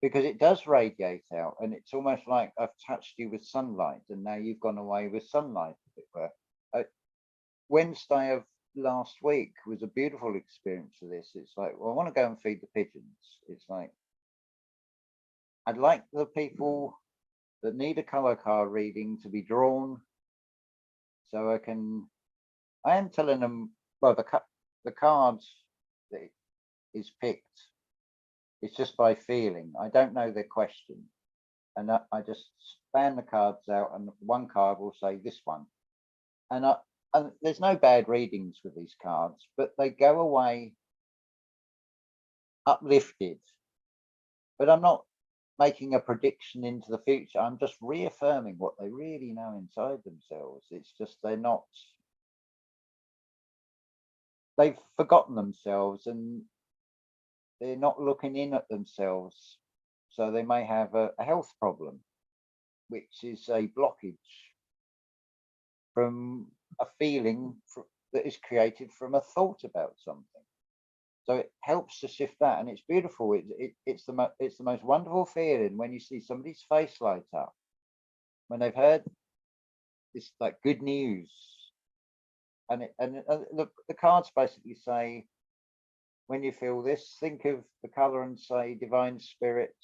because it does radiate out, and it's almost like I've touched you with sunlight, and now you've gone away with sunlight, as it were. Wednesday of last week was a beautiful experience for this. It's like, well, I want to go and feed the pigeons. It's like, I'd like the people that need a color card reading to be drawn, so I am telling them, well, the cards that is picked, it's just by feeling. I don't know their question, and I just span the cards out, and one card will say this one, and there's no bad readings with these cards, but they go away uplifted. But I'm not making a prediction into the future. I'm just reaffirming what they really know inside themselves. It's just they've forgotten themselves, and they're not looking in at themselves. So they may have a health problem, which is a blockage from a feeling that is created from a thought about something. So it helps to shift that, and it's beautiful. It's the most wonderful feeling when you see somebody's face light up when they've heard this, like, good news. And the cards basically say, when you feel this, think of the color and say, divine spirit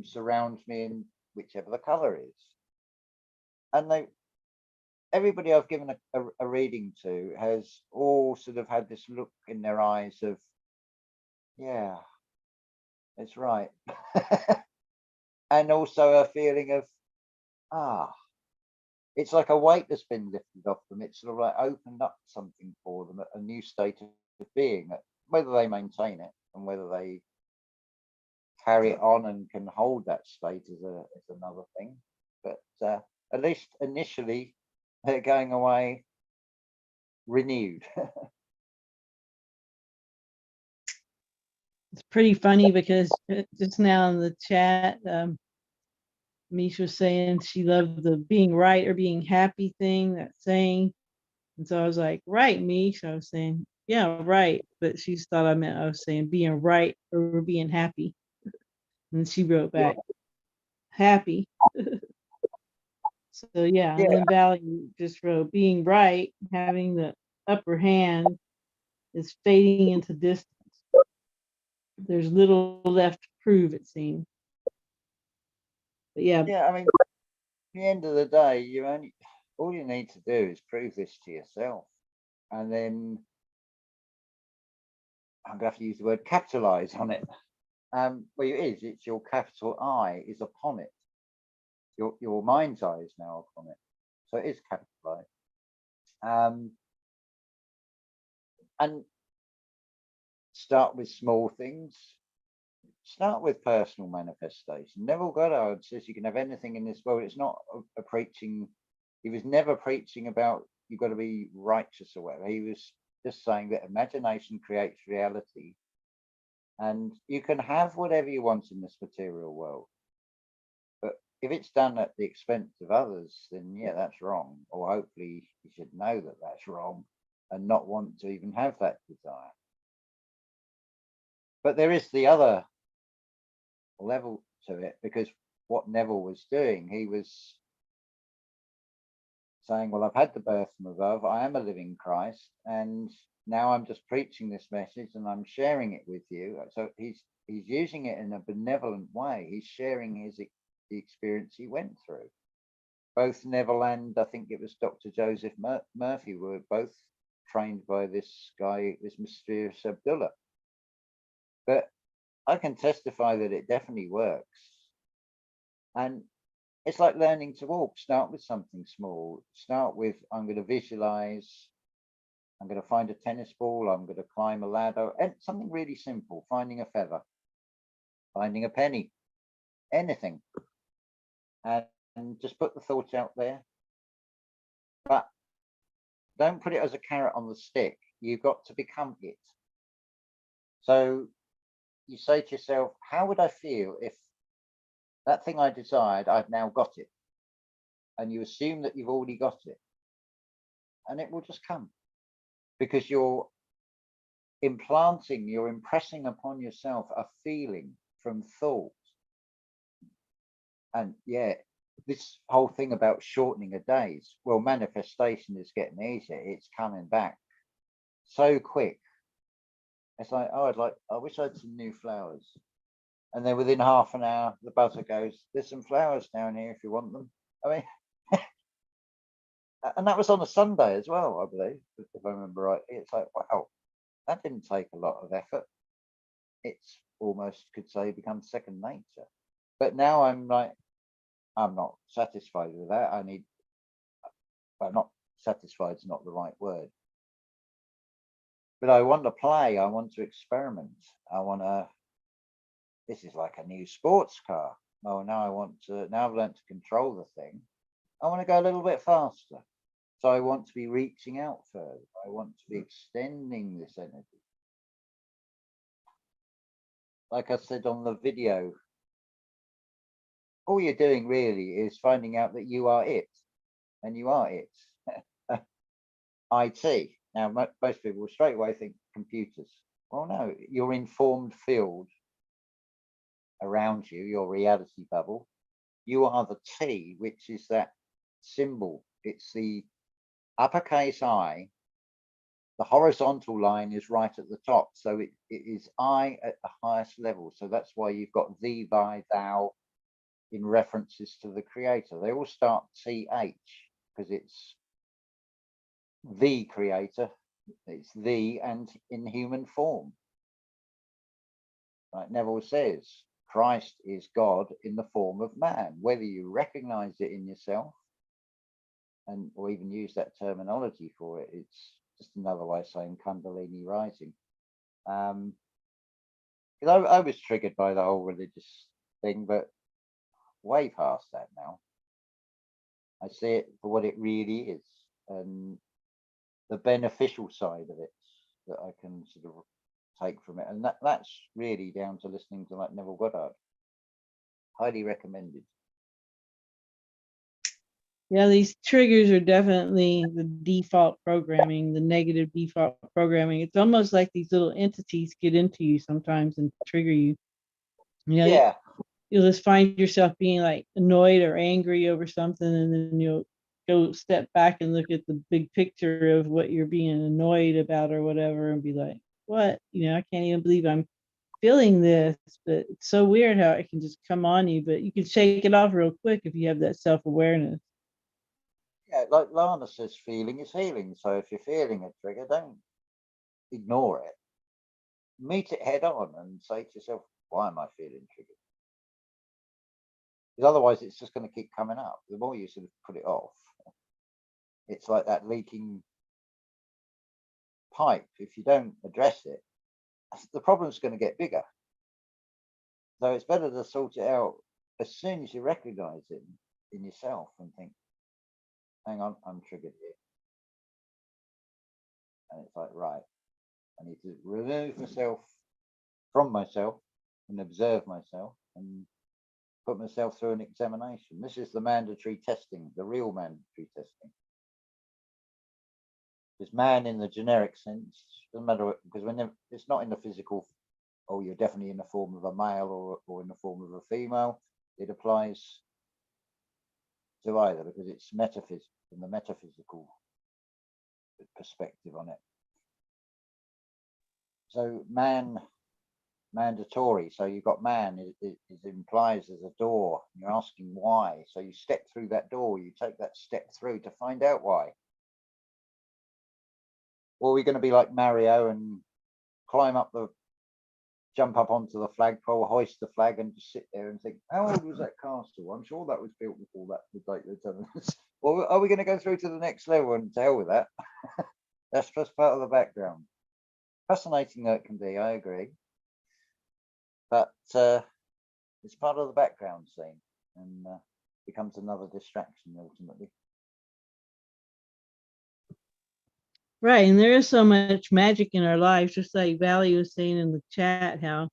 surrounds me in whichever the color is. And everybody I've given a reading to has all sort of had this look in their eyes of, yeah, it's right. And also a feeling of, it's like a weight that's been lifted off them. It's sort of like opened up something for them, a new state of being. Whether they maintain it and whether they carry it on and can hold that state is another thing. But at least initially, they're going away renewed. It's pretty funny because just now in the chat, Misha was saying she loved the being right or being happy thing, that saying. And so I was like, right, Misha. I was saying, yeah, right. But she thought I meant I was saying being right or being happy. And she wrote back, happy. So yeah, and then Valley just wrote, being right, having the upper hand is fading into distance. There's little left to prove, it seems. But yeah. Yeah, I mean, at the end of the day, all you need to do is prove this to yourself, and then I'm going to have to use the word capitalize on it. Well, it's your capital I is upon it. Your mind's eye is now upon it, so it is capitalized. And start with small things. Start with personal manifestation. Neville Goddard says you can have anything in this world. It's not a preaching. He was never preaching about you've got to be righteous or whatever. He was just saying that imagination creates reality, and you can have whatever you want in this material world. But if it's done at the expense of others, then yeah, that's wrong. Or hopefully you should know that that's wrong and not want to even have that desire. But there is the other level to it, because what Neville was doing, he was saying, well, I've had the birth from above, I am a living Christ, and now I'm just preaching this message and I'm sharing it with you. So he's using it in a benevolent way. He's sharing the experience he went through. Both Neville and I think it was Dr. Joseph Murphy were both trained by this guy, this mysterious Abdullah. But I can testify that it definitely works. And it's like learning to walk. Start with something small. Start with, I'm going to visualize, I'm going to find a tennis ball, I'm going to climb a ladder, and something really simple, finding a feather, finding a penny, anything. And just put the thought out there. But don't put it as a carrot on the stick. You've got to become it. So you say to yourself, how would I feel if that thing I desired, I've now got it? And you assume that you've already got it. And it will just come. Because you're implanting, you're impressing upon yourself a feeling from thought. And yeah, this whole thing about shortening of days, well, manifestation is getting easier. It's coming back so quick. It's like, oh, I wish I had some new flowers. And then within half an hour, the buzzer goes, there's some flowers down here if you want them. I mean, and that was on a Sunday as well, I believe, if I remember right. It's like, wow, that didn't take a lot of effort. It's almost, could say, become second nature. But now I'm like, I'm not satisfied with that. Well, not satisfied is not the right word. But I want to play. I want to experiment. This is like a new sports car. Oh, now I've learned to control the thing. I want to go a little bit faster. So I want to be reaching out further. I want to be extending this energy. Like I said on the video, all you're doing really is finding out that you are it, and you are it. IT. Now, most people will straight away think computers. Well, no, your informed field around you, your reality bubble, you are the T, which is that symbol. It's the uppercase I. The horizontal line is right at the top. So it is I at the highest level. So that's why you've got thee, thy, thou in references to the creator. They all start TH because it's the creator. It's thee and in human form. Like Neville says, Christ is God in the form of man. Whether you recognize it in yourself or even use that terminology for it, it's just another way of saying Kundalini rising. I was triggered by the whole religious thing, but way past that now. I see it for what it really is, and the beneficial side of it that I can sort of take from it. And that's really down to listening to like Neville Goddard. Highly recommended. Yeah, these triggers are definitely the default programming, the negative default programming. It's almost like these little entities get into you sometimes and trigger you. Yeah. You'll just find yourself being like annoyed or angry over something, and then you'll go step back and look at the big picture of what you're being annoyed about or whatever and be like, what? I can't even believe I'm feeling this, but it's so weird how it can just come on you, but you can shake it off real quick if you have that self-awareness. Yeah, like Lana says, feeling is healing. So if you're feeling a trigger, don't ignore it. Meet it head on and say to yourself, why am I feeling triggered? Because otherwise it's just going to keep coming up. The more you sort of put it off, it's like that leaking pipe, if you don't address it, the problem's going to get bigger. So it's better to sort it out as soon as you recognize it in yourself and think, hang on, I'm triggered here. And it's like, right, I need to remove myself from myself and observe myself and put myself through an examination. This is the mandatory testing, the real mandatory testing. Because man in the generic sense, doesn't matter, because it's not in the physical, oh, you're definitely in the form of a male or in the form of a female. It applies to either, because it's metaphysical, from the metaphysical perspective on it. So man, mandatory. So you've got man, it implies there's a door. You're asking why. So you step through that door, you take that step through to find out why. Or are we going to be like Mario and jump up onto the flagpole, hoist the flag, and just sit there and think, how old was that castle? I'm sure that was built before that was like the Or are we going to go through to the next level and to hell with that? That's just part of the background. Fascinating that it can be, I agree. But it's part of the background scene and becomes another distraction ultimately. Right, and there is so much magic in our lives, just like Valley was saying in the chat, how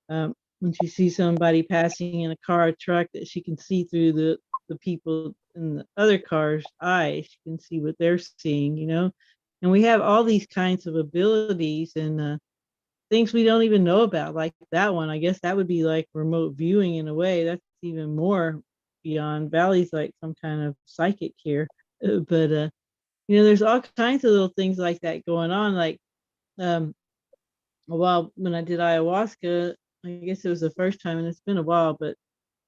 when she sees somebody passing in a car or truck, that she can see through the people in the other car's eyes. She can see what they're seeing, you know. And we have all these kinds of abilities and things we don't even know about, like that one. I guess that would be like remote viewing in a way. That's even more beyond. Valley's like some kind of psychic here, but you know, there's all kinds of little things like that going on. Like a while when I did ayahuasca, I guess it was the first time, and it's been a while, but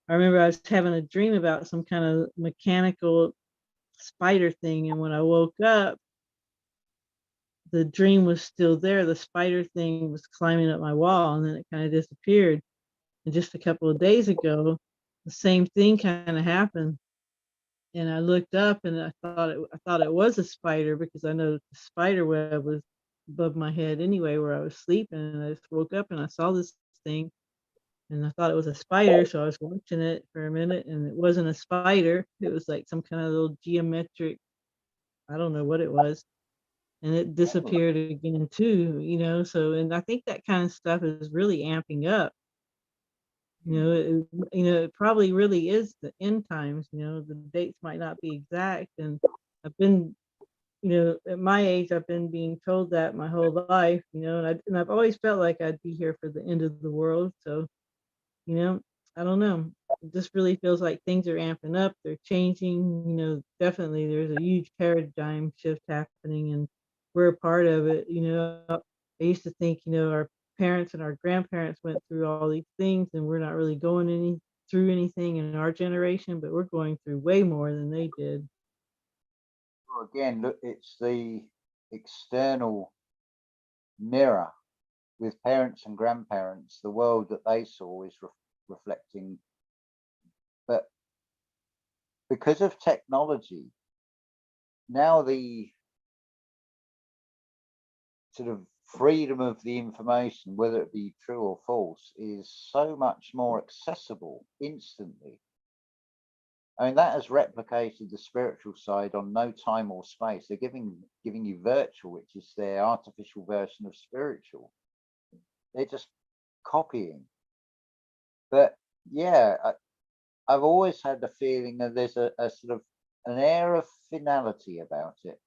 I remember I was having a dream about some kind of mechanical spider thing, and when I woke up, the dream was still there. The spider thing was climbing up my wall, and then it kind of disappeared. And just a couple of days ago, the same thing kind of happened. And I looked up and I thought it was a spider, because I know the spider web was above my head anyway where I was sleeping, and I just woke up and I saw this thing and I thought it was a spider, so I was watching it for a minute and it wasn't a spider. It was like some kind of little geometric, I don't know what it was, and it disappeared again too, you know. So, and I think that kind of stuff is really amping up. It probably really is the end times. You know, the dates might not be exact, and I've been, at my age, I've been being told that my whole life. And I've always felt like I'd be here for the end of the world. So, you know, I don't know. It just really feels like things are amping up. They're changing. Definitely there's a huge paradigm shift happening, and we're a part of it. I used to think, our parents and our grandparents went through all these things, and we're not really going through anything in our generation, but we're going through way more than they did. Well, again, look, it's the external mirror with parents and grandparents. The world that they saw is reflecting, but because of technology, now the sort of freedom of the information, whether it be true or false, is so much more accessible instantly. I mean, that has replicated the spiritual side on no time or space. They're giving you virtual, which is their artificial version of spiritual. They're just copying. But yeah, I've always had the feeling that there's a sort of an air of finality about it,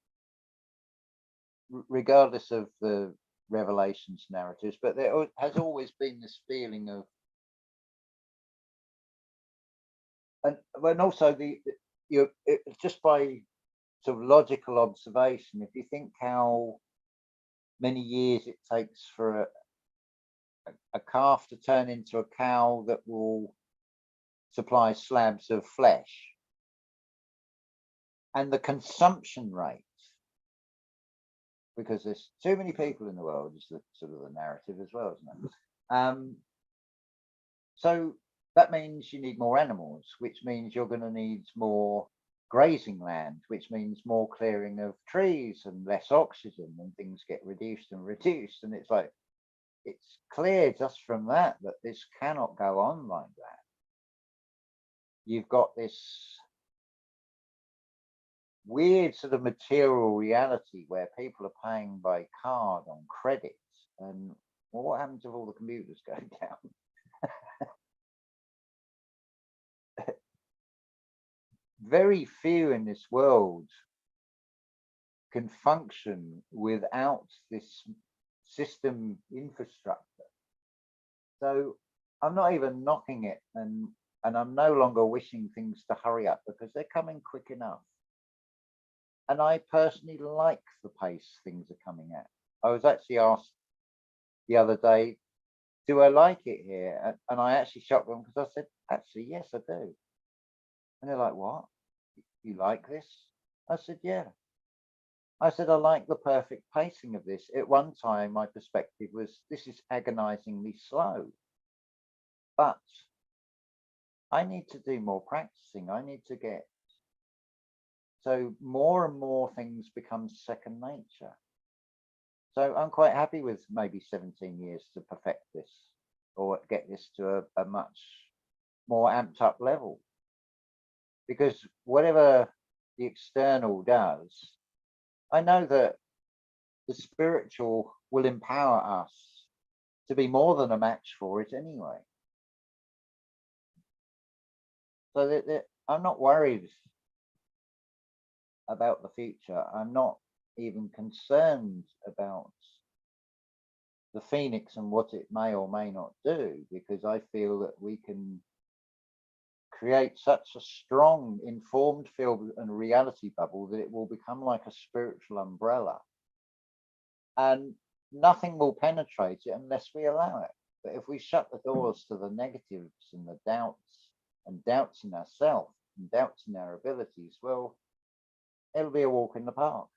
regardless of the Revelations narratives. But there has always been this feeling of, and also just by sort of logical observation, if you think how many years it takes for a calf to turn into a cow that will supply slabs of flesh, and the consumption rate, because there's too many people in the world, is the sort of the narrative as well, isn't it? So that means you need more animals, which means you're going to need more grazing land, which means more clearing of trees and less oxygen, and things get reduced and reduced. And it's like, it's clear just from that that this cannot go on like that. You've got this weird sort of material reality where people are paying by card on credit. And well, what happens if all the computers go down? Very few in this world can function without this system infrastructure. So I'm not even knocking it, and I'm no longer wishing things to hurry up because they're coming quick enough. And I personally like the pace things are coming at. I was actually asked the other day, do I like it here? And I actually shocked them because I said, actually, yes, I do. And they're like, what? You like this? I said, yeah. I said, I like the perfect pacing of this. At one time, my perspective was, this is agonizingly slow. But I need to do more practicing. I need to get, so more and more things become second nature. So I'm quite happy with maybe 17 years to perfect this or get this to a much more amped up level. Because whatever the external does, I know that the spiritual will empower us to be more than a match for it anyway. So that I'm not worried about the future. I'm not even concerned about the Phoenix and what it may or may not do, because I feel that we can create such a strong informed field and reality bubble that it will become like a spiritual umbrella, and nothing will penetrate it unless we allow it. But if we shut the doors to the negatives and the doubts in ourselves and doubts in our abilities, well, it'll be a walk in the park.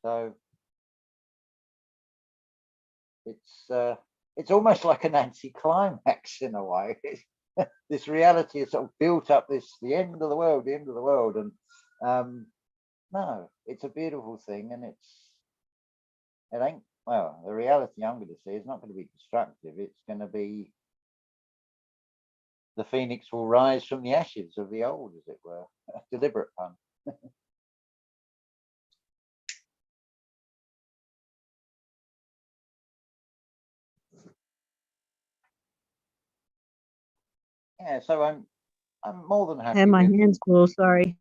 So it's almost like an anticlimax in a way. This reality has sort of built up this the end of the world, and no, it's a beautiful thing, and it ain't, well, the reality I'm going to see is not going to be destructive. It's going to be, the phoenix will rise from the ashes of the old, as it were. A deliberate pun. Yeah, so I'm more than happy. I had my hands full, sorry.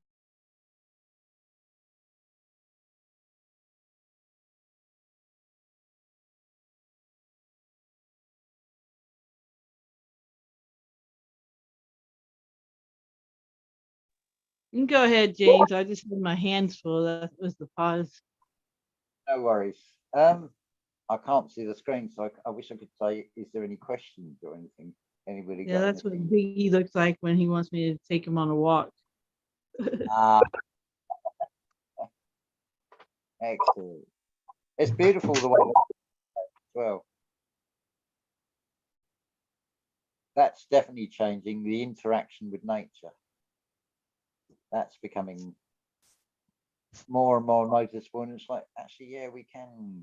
You can go ahead, James. I just had my hands full. That was the pause. No worries. I can't see the screen, so I wish I could say, is there any questions or anything? Anybody Yeah, got that's anything? what Biggie looks like when he wants me to take him on a walk. Excellent. It's beautiful the way as well. That's definitely changing the interaction with nature. That's becoming more and more noticeable, and it's like, actually, yeah, we can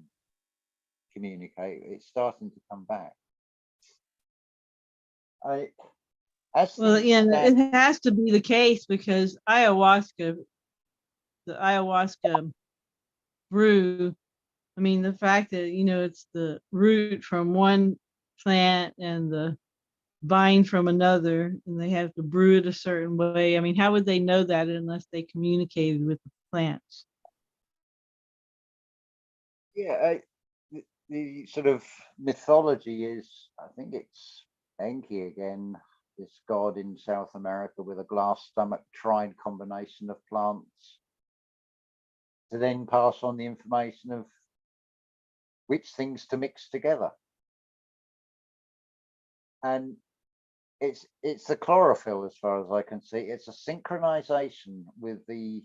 communicate. It's starting to come back. Well, yeah, it has to be the case because the ayahuasca brew, I mean, the fact that, it's the root from one plant and the vine from another, and they have to brew it a certain way. I mean, how would they know that unless they communicated with the plants? Yeah, the sort of mythology is, I think it's Enki again, this god in South America with a glass stomach, tried combination of plants to then pass on the information of which things to mix together. And it's the chlorophyll, as far as I can see. It's a synchronization with the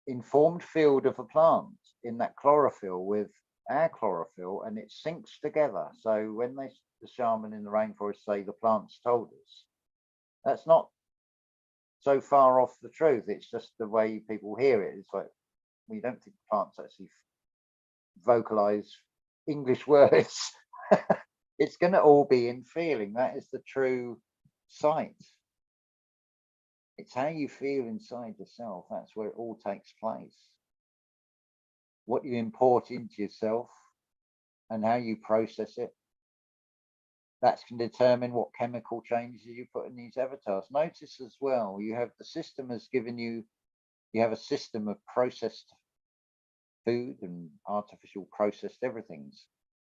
informed field of a plant in that chlorophyll with our chlorophyll, and it syncs together. So when the shaman in the rainforest say the plants told us, that's not so far off the truth. It's just the way people hear it. It's like, we don't think plants actually vocalize English words. It's going to all be in feeling. That is the true sight. It's how you feel inside yourself. That's where it all takes place. What you import into yourself and how you process it, that's can determine what chemical changes you put in these avatars. Notice as well, you have the system has given you, you have a system of processed food and artificial processed everything's.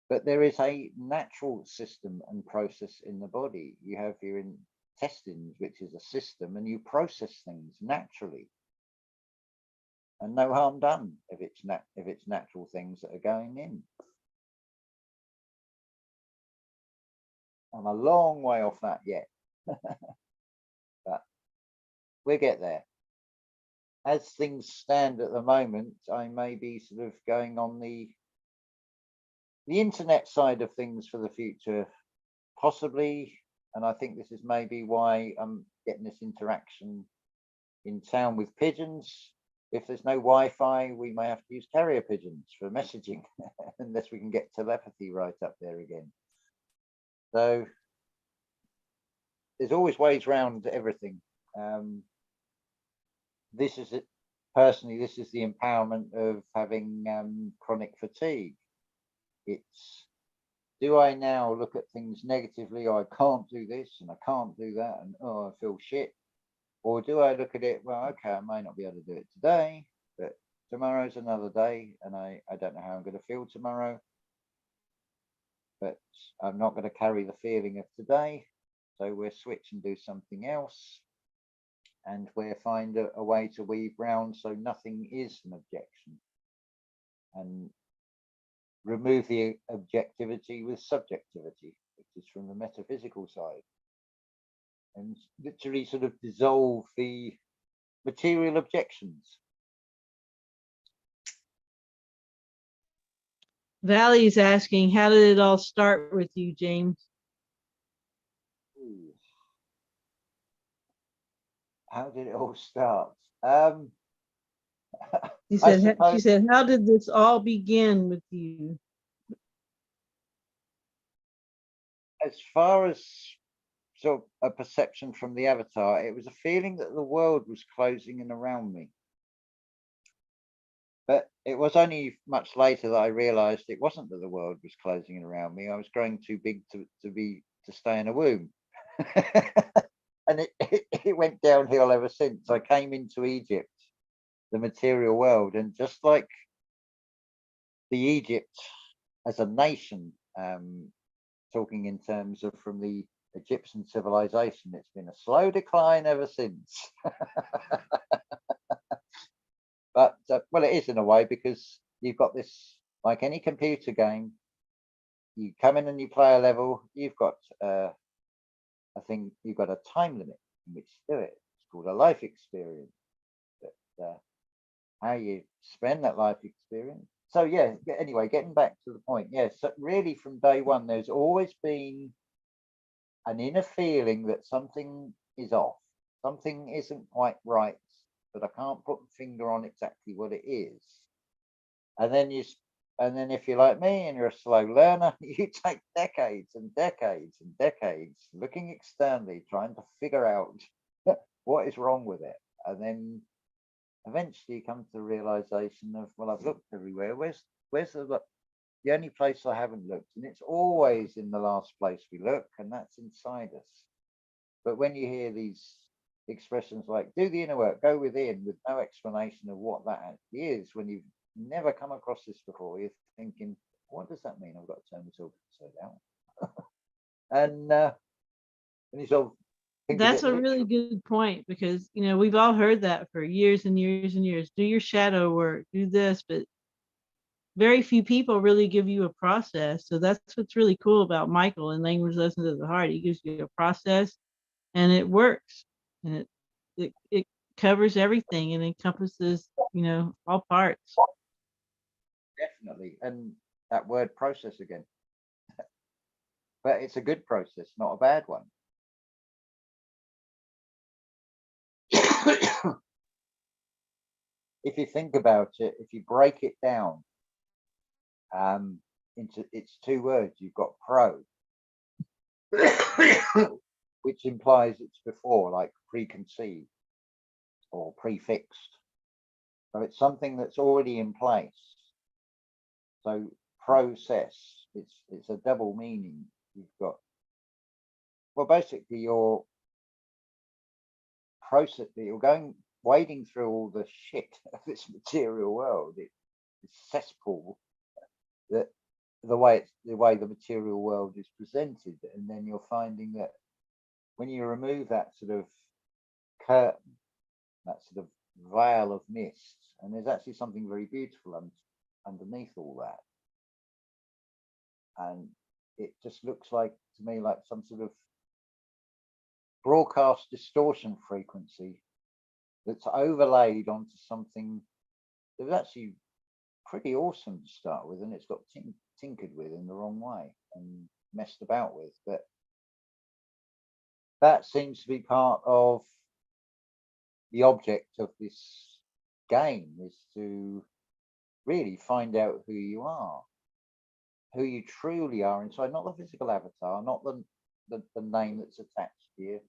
But there is a natural system and process in the body. You have your intestines, which is a system, and you process things naturally. And no harm done if it's natural things that are going in. I'm a long way off that yet, but we'll get there. As things stand at the moment, I may be sort of going on the internet side of things for the future, possibly. And I think this is maybe why I'm getting this interaction in town with pigeons. If there's no Wi-Fi, we may have to use carrier pigeons for messaging, unless we can get telepathy right up there again. So there's always ways around everything. This is it. Personally, this is the empowerment of having chronic fatigue. It's, do I now look at things negatively? Oh, I can't do this and I can't do that, and oh, I feel shit. Or do I look at it, well, okay, I may not be able to do it today, but tomorrow's another day, and I don't know how I'm going to feel tomorrow, but I'm not going to carry the feeling of today. So we'll switch and do something else, and we'll find a way to weave round so nothing is an objection, and remove the objectivity with subjectivity, which is from the metaphysical side, and literally sort of dissolve the material objections. Valley's asking, how did it all start with you, James? Ooh. How did it all start? She said, how did this all begin with you? As far as sort of a perception from the avatar, it was a feeling that the world was closing in around me. But it was only much later that I realized it wasn't that the world was closing in around me. I was growing too big to stay in a womb. And it went downhill ever since. I came into Egypt, the material world, and just like the Egypt as a nation, talking in terms of from the Egyptian civilization, it's been a slow decline ever since. But well, it is in a way, because you've got this, like any computer game, you come in and you play a level, you've got I think you've got a time limit in which to do it. It's called a life experience. But how you spend that life experience. So yeah, anyway, getting back to the point, yes, so really from day one, there's always been an inner feeling that something is off, something isn't quite right, but I can't put a finger on exactly what it is. And then if you're like me and you're a slow learner, you take decades and decades and decades looking externally, trying to figure out what is wrong with it. And then eventually you come to the realization of, well, I've looked everywhere. Where's the only place I haven't looked? And it's always in the last place we look, and that's inside us. But when you hear these expressions like do the inner work, go within, with no explanation of what that actually is, when you've never come across this before, you're thinking, what does that mean? I've got to turn myself upside down. And you sort of think that's a really good point, because we've all heard that for years and years and years. Do your shadow work, do this, but very few people really give you a process. So that's what's really cool about Michael and Language Lessons of the Heart. He gives you a process, and it works, and it covers everything and encompasses all parts. Definitely. And that word process again. But it's a good process, not a bad one. if you think about it, if you break it down into its two words, you've got pro, which implies it's before, like preconceived or prefixed. So it's something that's already in place. So process, it's a double meaning. You've got, well, basically you're wading through all the shit of this material world. It's cesspool that the way the material world is presented, and then you're finding that when you remove that sort of curtain, that sort of veil of mist, and there's actually something very beautiful underneath all that, and it just looks like to me like some sort of broadcast distortion frequency that's overlaid onto something that was actually pretty awesome to start with, and it's got tinkered with in the wrong way and messed about with. But that seems to be part of the object of this game, is to really find out who you are, who you truly are inside, not the physical avatar, not the name that's attached to you,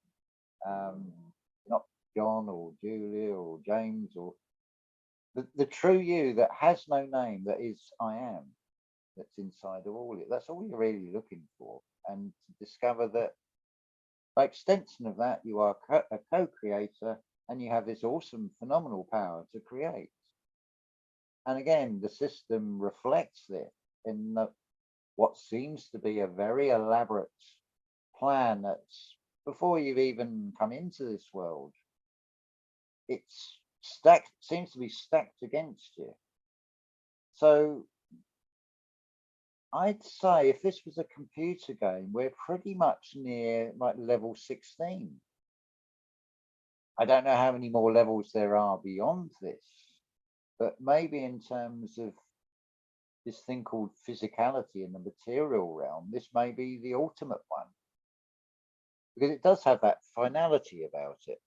not John or Julia or James, or the true you that has no name, that is I am, that's inside of all it. That's all you're really looking for. And to discover that by extension of that, you are a co-creator, and you have this awesome, phenomenal power to create. And again, the system reflects it in what seems to be a very elaborate plan that's, before you've even come into this world, it's stacked, seems to be stacked against you. So I'd say if this was a computer game, we're pretty much near like level 16. I don't know how many more levels there are beyond this, but maybe in terms of this thing called physicality in the material realm, this may be the ultimate one, because it does have that finality about it.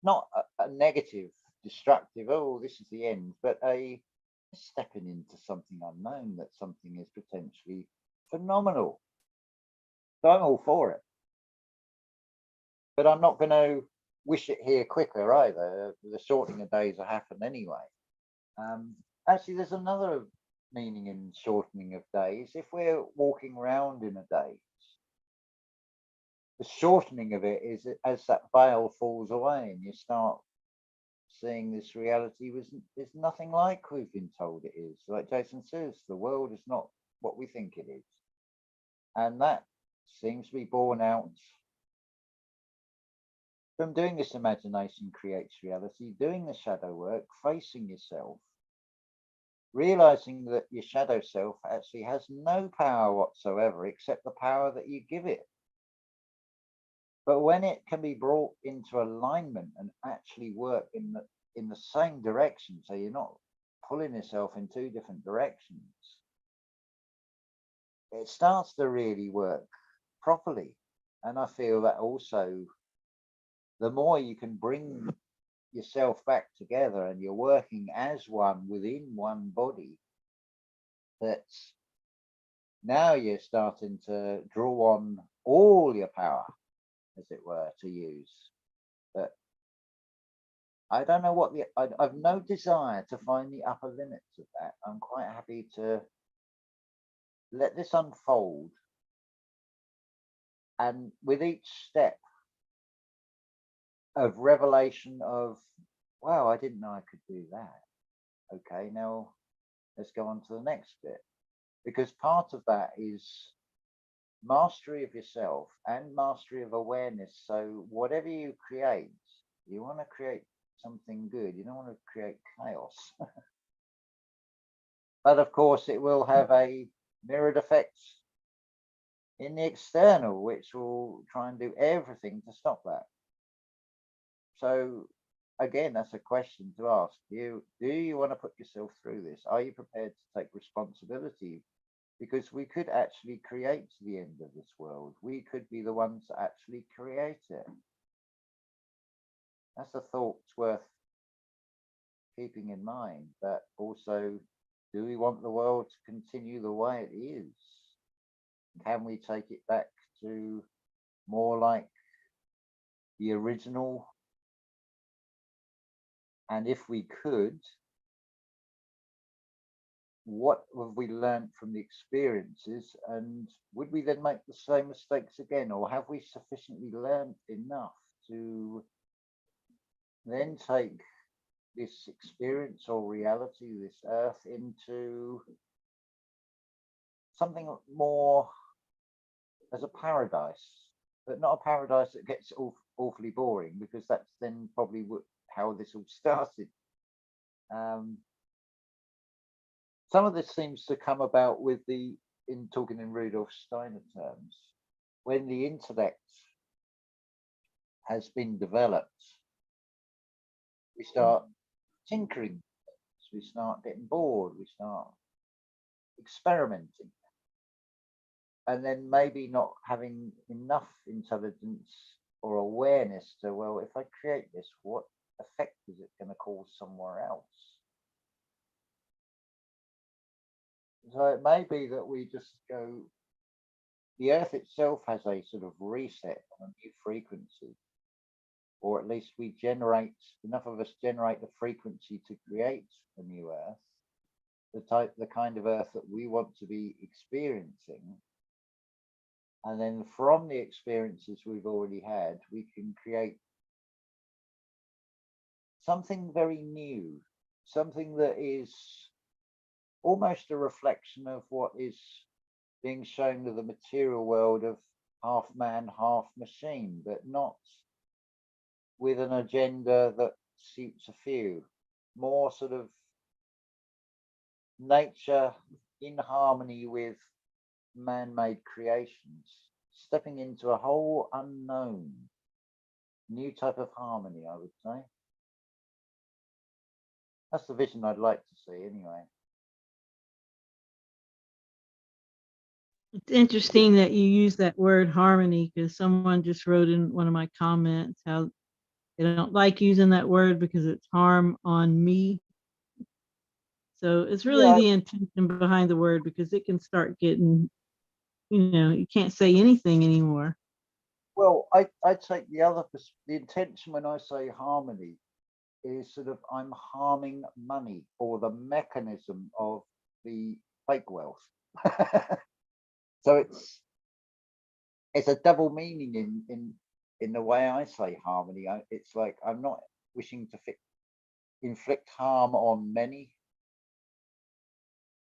Not a negative, destructive, oh, this is the end, but a stepping into something unknown, that something is potentially phenomenal. So I'm all for it. But I'm not going to wish it here quicker either. The shortening of days will happen anyway. Actually, there's another meaning in shortening of days. If we're walking around in a daze, the shortening of it is as that veil falls away and you start seeing this reality is nothing like we've been told it is. Like Jason says, the world is not what we think it is. And that seems to be borne out from doing this imagination creates reality, doing the shadow work, facing yourself, realizing that your shadow self actually has no power whatsoever except the power that you give it. But when it can be brought into alignment and actually work in the same direction, so you're not pulling yourself in two different directions, it starts to really work properly. And I feel that also, the more you can bring yourself back together and you're working as one within one body, that now you're starting to draw on all your power, as it were, to use. But I don't know what I've no desire to find the upper limits of that. I'm quite happy to let this unfold. And with each step of revelation of, wow, I didn't know I could do that. Okay, now let's go on to the next bit. Because part of that is mastery of yourself and mastery of awareness. So whatever you create, you want to create something good. You don't want to create chaos. But of course, it will have a mirrored effect in the external, which will try and do everything to stop that. So again, that's a question to ask you. Do you want to put yourself through this? Are you prepared to take responsibility? Because we could actually create the end of this world. We could be the ones that actually create it. That's a thought worth keeping in mind that also, do we want the world to continue the way it is? Can we take it back to more like the original? And if we could, what have we learned from the experiences, and would we then make the same mistakes again, or have we sufficiently learned enough to then take this experience or reality, this earth, into something more as a paradise, but not a paradise that gets awfully boring, because that's then probably how this all started. Some of this seems to come about with in talking in Rudolf Steiner terms, when the intellect has been developed, we start tinkering, we start getting bored, we start experimenting, and then maybe not having enough intelligence or awareness to, well, if I create this, what effect is it going to cause somewhere else? So it may be that we just go, the earth itself has a sort of reset on a new frequency, or at least we generate, enough of us generate the frequency to create a new earth, the kind of earth that we want to be experiencing. And then from the experiences we've already had, we can create something very new, something that is almost a reflection of what is being shown to the material world of half man, half machine, but not with an agenda that suits a few. More sort of nature in harmony with man-made creations, stepping into a whole unknown, new type of harmony, I would say. That's the vision I'd like to see anyway. It's interesting that you use that word harmony, because someone just wrote in one of my comments how they don't like using that word because it's harm on me. So it's really the intention behind the word, because it can start getting, you can't say anything anymore. Well, I take the intention when I say harmony is sort of, I'm harming money or the mechanism of the fake wealth. So it's a double meaning in the way I say harmony. It's like, I'm not wishing to inflict harm on many.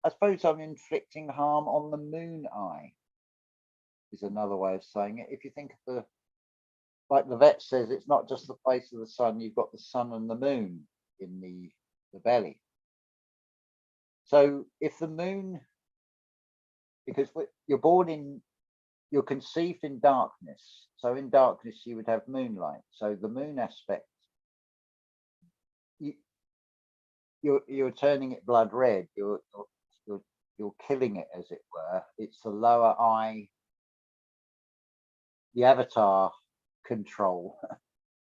I suppose I'm inflicting harm on the moon eye, is another way of saying it. If you think of like the vet says, it's not just the place of the sun, you've got the sun and the moon in the belly. So if the moon, because you're conceived in darkness. So in darkness, you would have moonlight. So the moon aspect, you're turning it blood red. You're killing it, as it were. It's the lower eye, the avatar control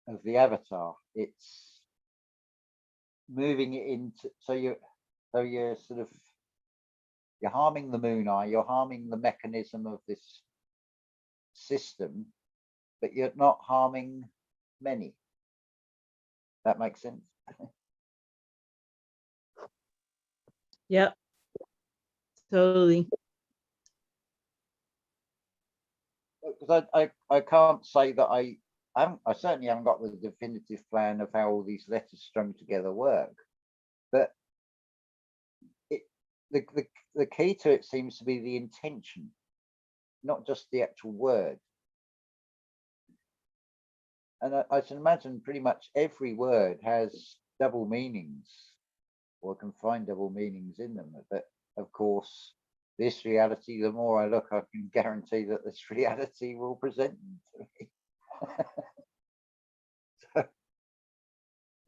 of the avatar. It's moving it into, so you're sort of, you're harming the moon eye. You're harming the mechanism of this system, but you're not harming many. That makes sense. Yep, totally. Because I can't say that I certainly haven't got the definitive plan of how all these letters strung together work, but the key to it seems to be the intention, not just the actual word. And I can imagine pretty much every word has double meanings, or can find double meanings in them. But of course, this reality, the more I look, I can guarantee that this reality will present them to me.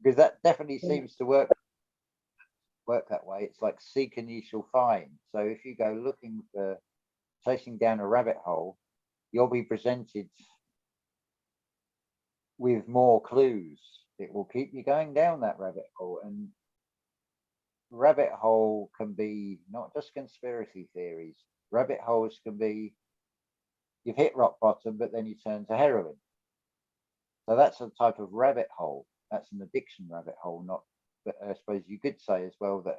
Because that definitely seems to work that way. It's like seek and ye shall find. So if you go looking for, chasing down a rabbit hole, you'll be presented with more clues. It will keep you going down that rabbit hole, and rabbit hole can be not just conspiracy theories. Rabbit holes can be you've hit rock bottom, but then you turn to heroin. So that's a type of rabbit hole. That's an addiction rabbit hole, not. But I suppose you could say as well that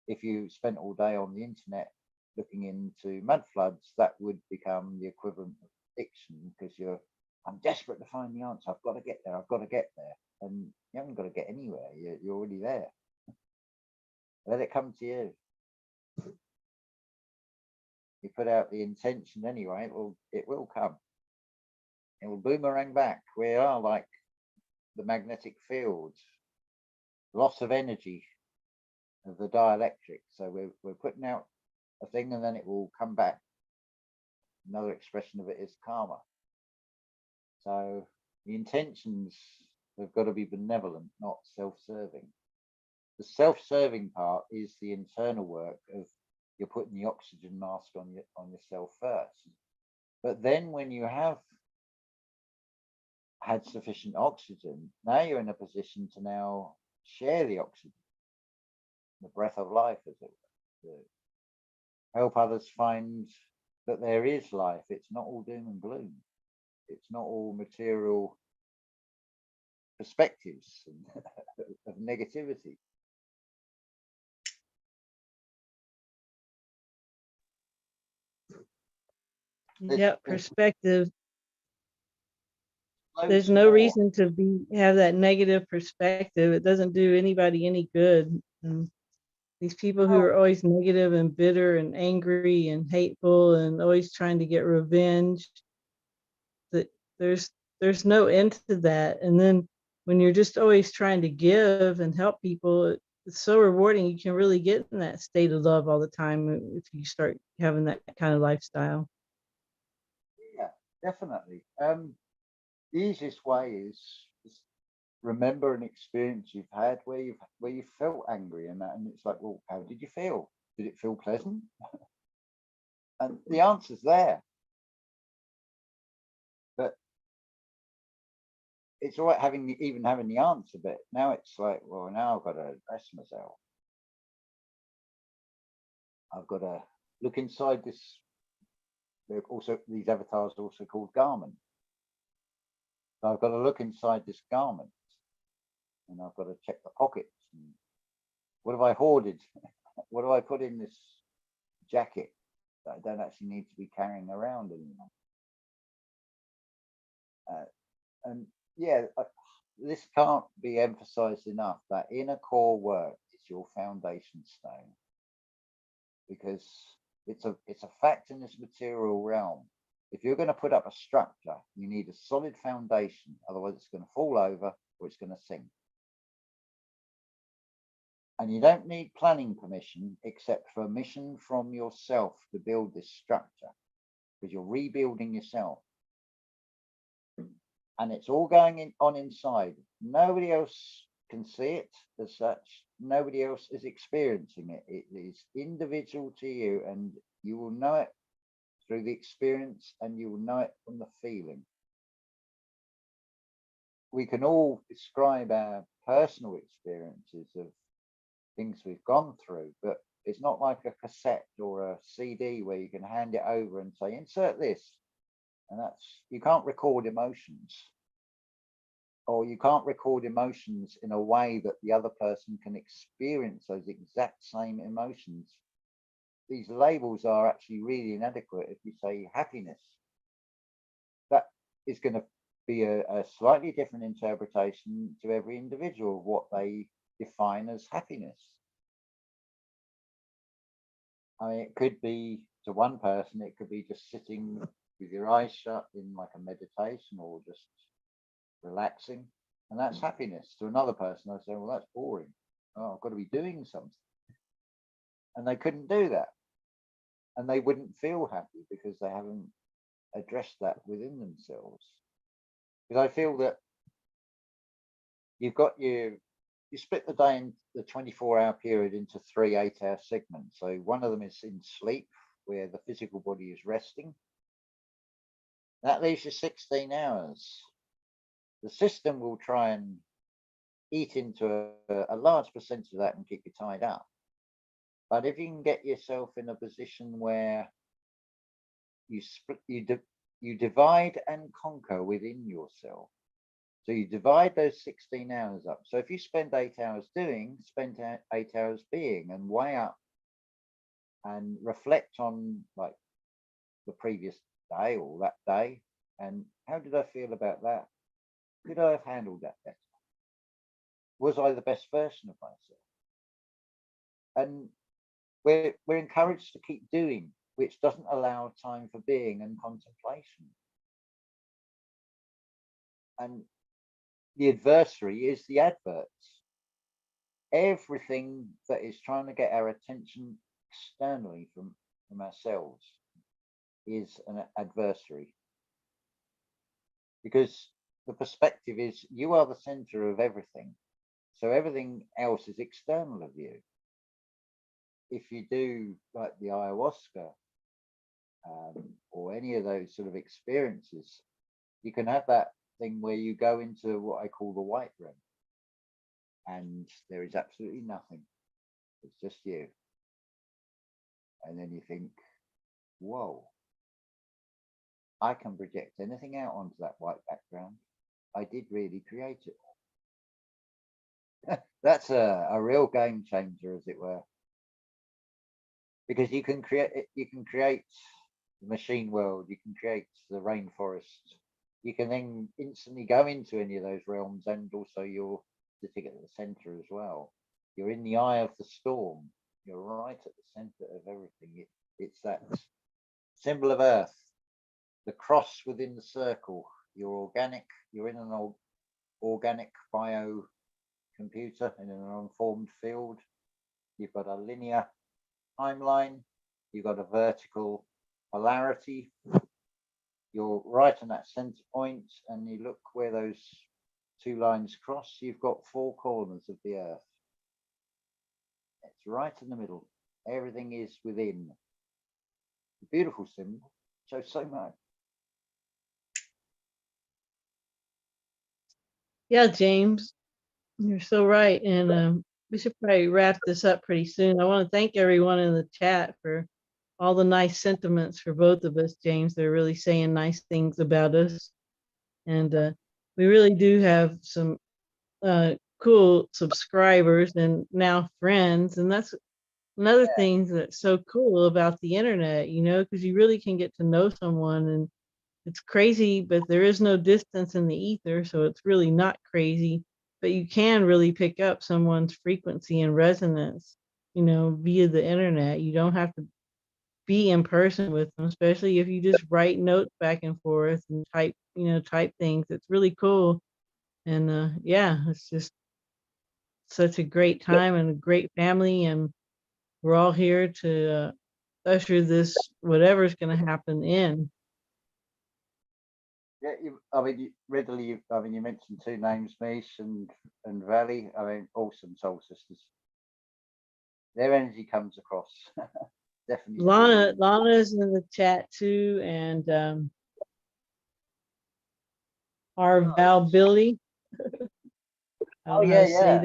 if you spent all day on the internet looking into mud floods, that would become the equivalent of addiction because I'm desperate to find the answer. I've got to get there. I've got to get there. And you haven't got to get anywhere. You're already there. Let it come to you. You put out the intention anyway, it will come. It will boomerang back. We are like the magnetic field, loss of energy of the dielectric. So we're putting out a thing and then it will come back. Another expression of it is karma. So the intentions have got to be benevolent, not self-serving. The self-serving part is the internal work of you're putting the oxygen mask on yourself first. But then when you have had sufficient oxygen, now you're in a position to now share the oxygen, the breath of life, as it were, to help others find that there is life. It's not all doom and gloom. It's not all material perspectives of negativity. Yeah, perspective. There's no reason to have that negative perspective. It doesn't do anybody any good. And these people who are always negative and bitter and angry and hateful and always trying to get revenge, that there's no end to that. And then when you're just always trying to give and help people, it's so rewarding. You can really get in that state of love all the time if you start having that kind of lifestyle. Yeah, definitely. The easiest way is remember an experience you've had where you felt angry and that, and it's like, well, how did you feel? Did it feel pleasant? And the answer's there. But it's all right even having the answer, but now it's like, well, now I've got to address myself. I've got to look inside this. These avatars are also called garment. So I've got to look inside this garment, and I've got to check the pockets. And what have I hoarded? What have I put in this jacket that I don't actually need to be carrying around anymore? And yeah, this can't be emphasized enough, that inner core work is your foundation stone, because it's a fact in this material realm. If you're going to put up a structure, you need a solid foundation, otherwise it's going to fall over or it's going to sink. And you don't need planning permission except permission from yourself to build this structure, because you're rebuilding yourself. And it's all going on inside. Nobody else can see it as such. Nobody else is experiencing it. It is individual to you, and you will know it through the experience, and you will know it from the feeling. We can all describe our personal experiences of things we've gone through, but it's not like a cassette or a CD where you can hand it over and say, insert this. And you can't record emotions, or you can't record emotions in a way that the other person can experience those exact same emotions. These labels are actually really inadequate. If you say happiness, that is going to be a slightly different interpretation to every individual of what they define as happiness. I mean, it could be, to one person, it could be just sitting with your eyes shut in like a meditation, or just relaxing, and that's happiness. To another person, I say, well, that's boring. Oh, I've got to be doing something. And they couldn't do that. And they wouldn't feel happy because they haven't addressed that within themselves. Because I feel that you split the day in the 24-hour period into 3 8-hour segments. So one of them is in sleep, where the physical body is resting. That leaves you 16 hours. The system will try and eat into a large percentage of that and keep you tied up. But if you can get yourself in a position where you you divide and conquer within yourself. So you divide those 16 hours up. So if you spend 8 hours doing, spend 8 hours being, and weigh up and reflect on like the previous day or that day, and how did I feel about that? Could I have handled that better? Was I the best version of myself? And we're encouraged to keep doing, which doesn't allow time for being and contemplation. And the adversary is the adverts. Everything that is trying to get our attention externally from ourselves is an adversary. Because the perspective is you are the center of everything. So everything else is external of you. If you do like the ayahuasca or any of those sort of experiences, you can have that thing where you go into what I call the white room, and there is absolutely nothing. It's just you. And then you think, whoa, I can project anything out onto that white background. I did really create it. That's a real game changer, as it were. Because you can create the machine world, you can create the rainforest. You can then instantly go into any of those realms, and also you're sitting at the center as well. You're in the eye of the storm. You're right at the center of everything. It's that symbol of earth, the cross within the circle. You're organic. You're in an organic bio computer in an unformed field. You've got a linear timeline. You've got a vertical polarity. You're right on that center point, and you look where those two lines cross. You've got four corners of the earth. It's right in the middle. Everything is within. A beautiful symbol. Shows so much. Yeah, James, you're so right. And we should probably wrap this up pretty soon. I want to thank everyone in the chat for all the nice sentiments for both of us, James. They're really saying nice things about us. And we really do have some cool subscribers and now friends. And that's another thing that's so cool about the internet, because you really can get to know someone, and it's crazy, but there is no distance in the ether. So it's really not crazy, but you can really pick up someone's frequency and resonance, via the internet. You don't have to be in person with them, especially if you just write notes back and forth and type things. It's really cool. And yeah, it's just such a great time and a great family, and we're all here to usher this whatever's going to happen in. Yeah, I mean, you mentioned two names, Mish and Valley. I mean, awesome soul sisters. Their energy comes across. Definitely. Lana's in the chat too, and our Val Billy. Oh yeah.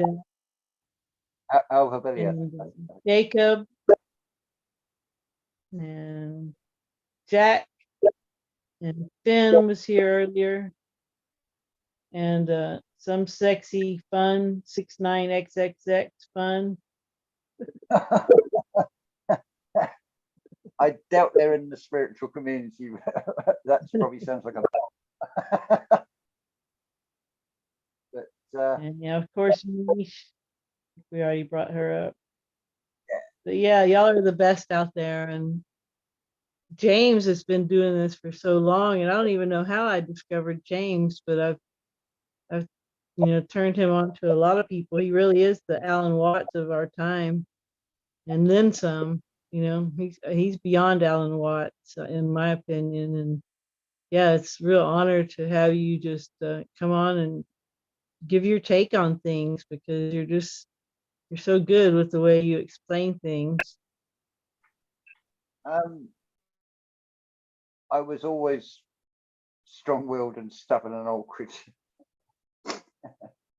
Alva Billy. Jacob and Jack and Finn was here earlier, and some sexy fun 69XXX fun. I doubt they're in the spiritual community. That probably sounds like a but and yeah, of course, Mish, we already brought her up. But yeah, y'all are the best out there. And James has been doing this for so long, and I don't even know how I discovered James, but I've turned him on to a lot of people. He really is the Alan Watts of our time, and then some. He's beyond Alan Watts, in my opinion. And yeah, it's a real honor to have you just come on and give your take on things, because you're so good with the way you explain things. I was always strong-willed and stubborn and awkward,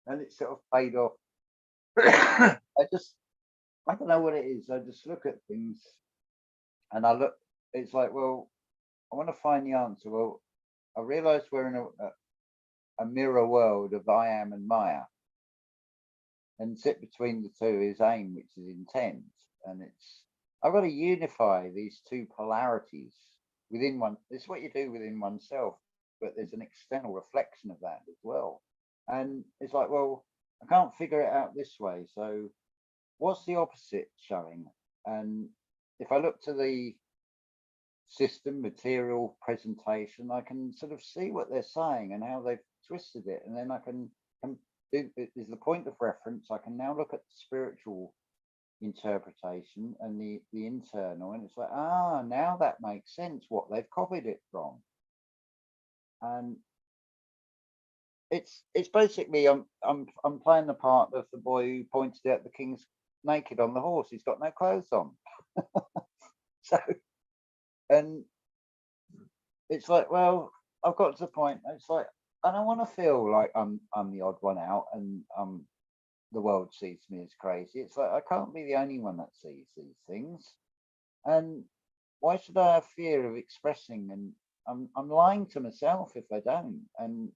and it sort of paid off. I don't know what it is. I just look at things and I look, it's like, well, I want to find the answer. Well, I realize we're in a mirror world of I am and Maya. And sit between the two is aim, which is intent. And it's, I've got to unify these two polarities within one. It's what you do within oneself, but there's an external reflection of that as well. And it's like, well, I can't figure it out this way. So what's the opposite showing? And if I look to the system, material, presentation, I can sort of see what they're saying and how they've twisted it. And then I can it is the point of reference. I can now look at the spiritual interpretation and the internal, and it's like, now that makes sense what they've copied it from. And it's basically I'm playing the part of the boy who pointed out the king's naked on the horse. He's got no clothes on. So, and it's like, well, I've got to the point. It's like I don't want to feel like I'm the odd one out and the world sees me as crazy. It's like I can't be the only one that sees these things. And why should I have fear of expressing? And I'm lying to myself if I don't. And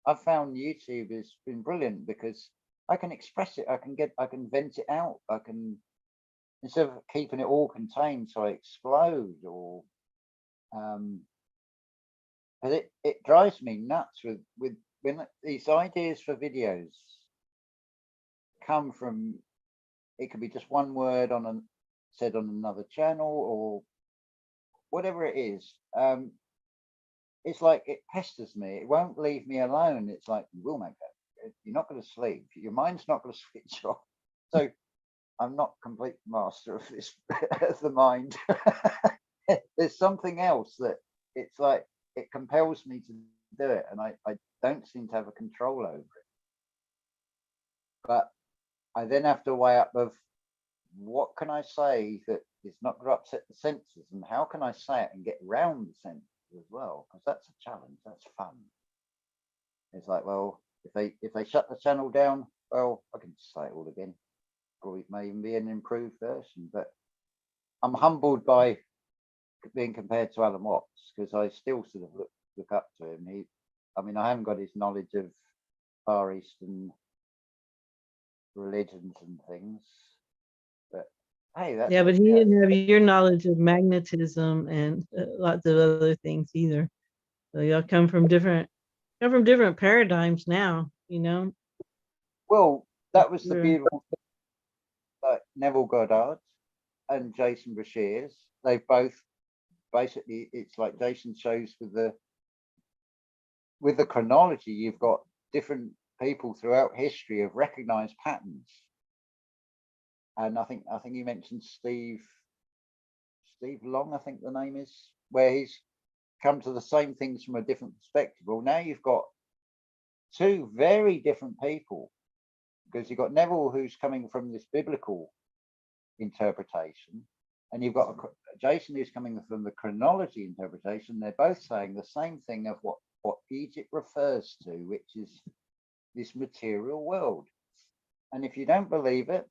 I've found YouTube has been brilliant because I can express it. I can vent it out. I can, instead of keeping it all contained so I explode or but it drives me nuts with when these ideas for videos come from, it could be just one word said on another channel or whatever it is. It's like it pesters me. It won't leave me alone. It's like, you will make that. You're not going to sleep. Your mind's not going to switch off. So I'm not complete master of this of the mind. There's something else that it's like it compels me to do it, and I don't seem to have a control over it. But I then have to weigh up of what can I say that is not going to upset the senses, and how can I say it and get round the senses as well, because that's a challenge. That's fun. It's like, well, if they shut the channel down, well, I can just say it all again. Probably may even be an improved version, but I'm humbled by being compared to Alan Watts because I still sort of look up to him. I mean, I haven't got his knowledge of Far Eastern religions and things, but hey, that's yeah, but he didn't have your knowledge of magnetism and lots of other things either. So y'all come from different paradigms now, you know. Well, that was the beautiful thing. Like Neville Goddard and Jason Bashir's, they both basically, it's like Jason shows with the chronology, you've got different people throughout history have recognized patterns. And I think you mentioned Steve Long, I think the name is, where he's come to the same things from a different perspective. Well, now you've got two very different people, because you've got Neville, who's coming from this biblical interpretation, and you've got Jason, who's coming from the chronology interpretation. They're both saying the same thing of what Egypt refers to, which is this material world. And if you don't believe it,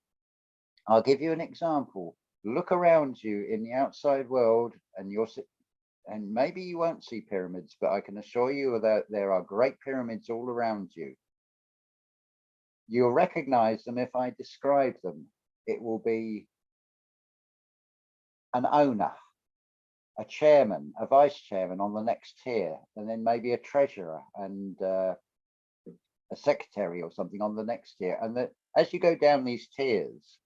I'll give you an example. Look around you in the outside world, and maybe you won't see pyramids, but I can assure you that there are great pyramids all around you. You'll recognize them if I describe them. It will be an owner, a chairman, a vice chairman on the next tier, and then maybe a treasurer and a secretary or something on the next tier. And as you go down these tiers,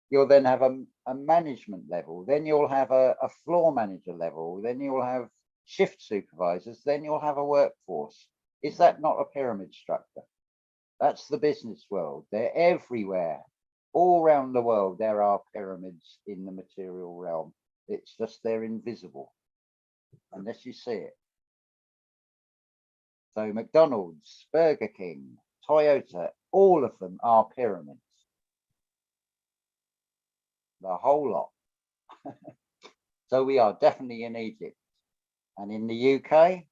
you'll then have a management level, then you'll have a floor manager level, then you'll have shift supervisors, then you'll have a workforce. Is that not a pyramid structure? That's the business world. They're everywhere. All around the world, there are pyramids in the material realm. It's just they're invisible unless you see it. So McDonald's, Burger King, Toyota, all of them are pyramids. The whole lot. So we are definitely in Egypt. And in the UK,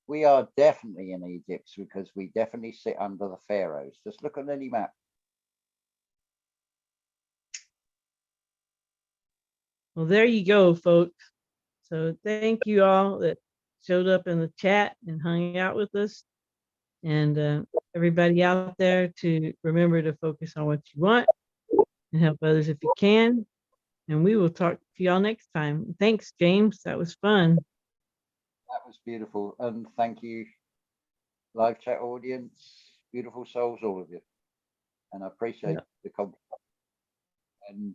we are definitely in Egypt because we definitely sit under the pharaohs. Just look at any map. Well, there you go, folks. So thank you all that showed up in the chat and hung out with us. And everybody out there, to remember to focus on what you want and help others if you can. And we will talk to y'all next time. Thanks, James. That was fun. That was beautiful. And thank you, live chat audience, beautiful souls, all of you. And I appreciate the compliment. And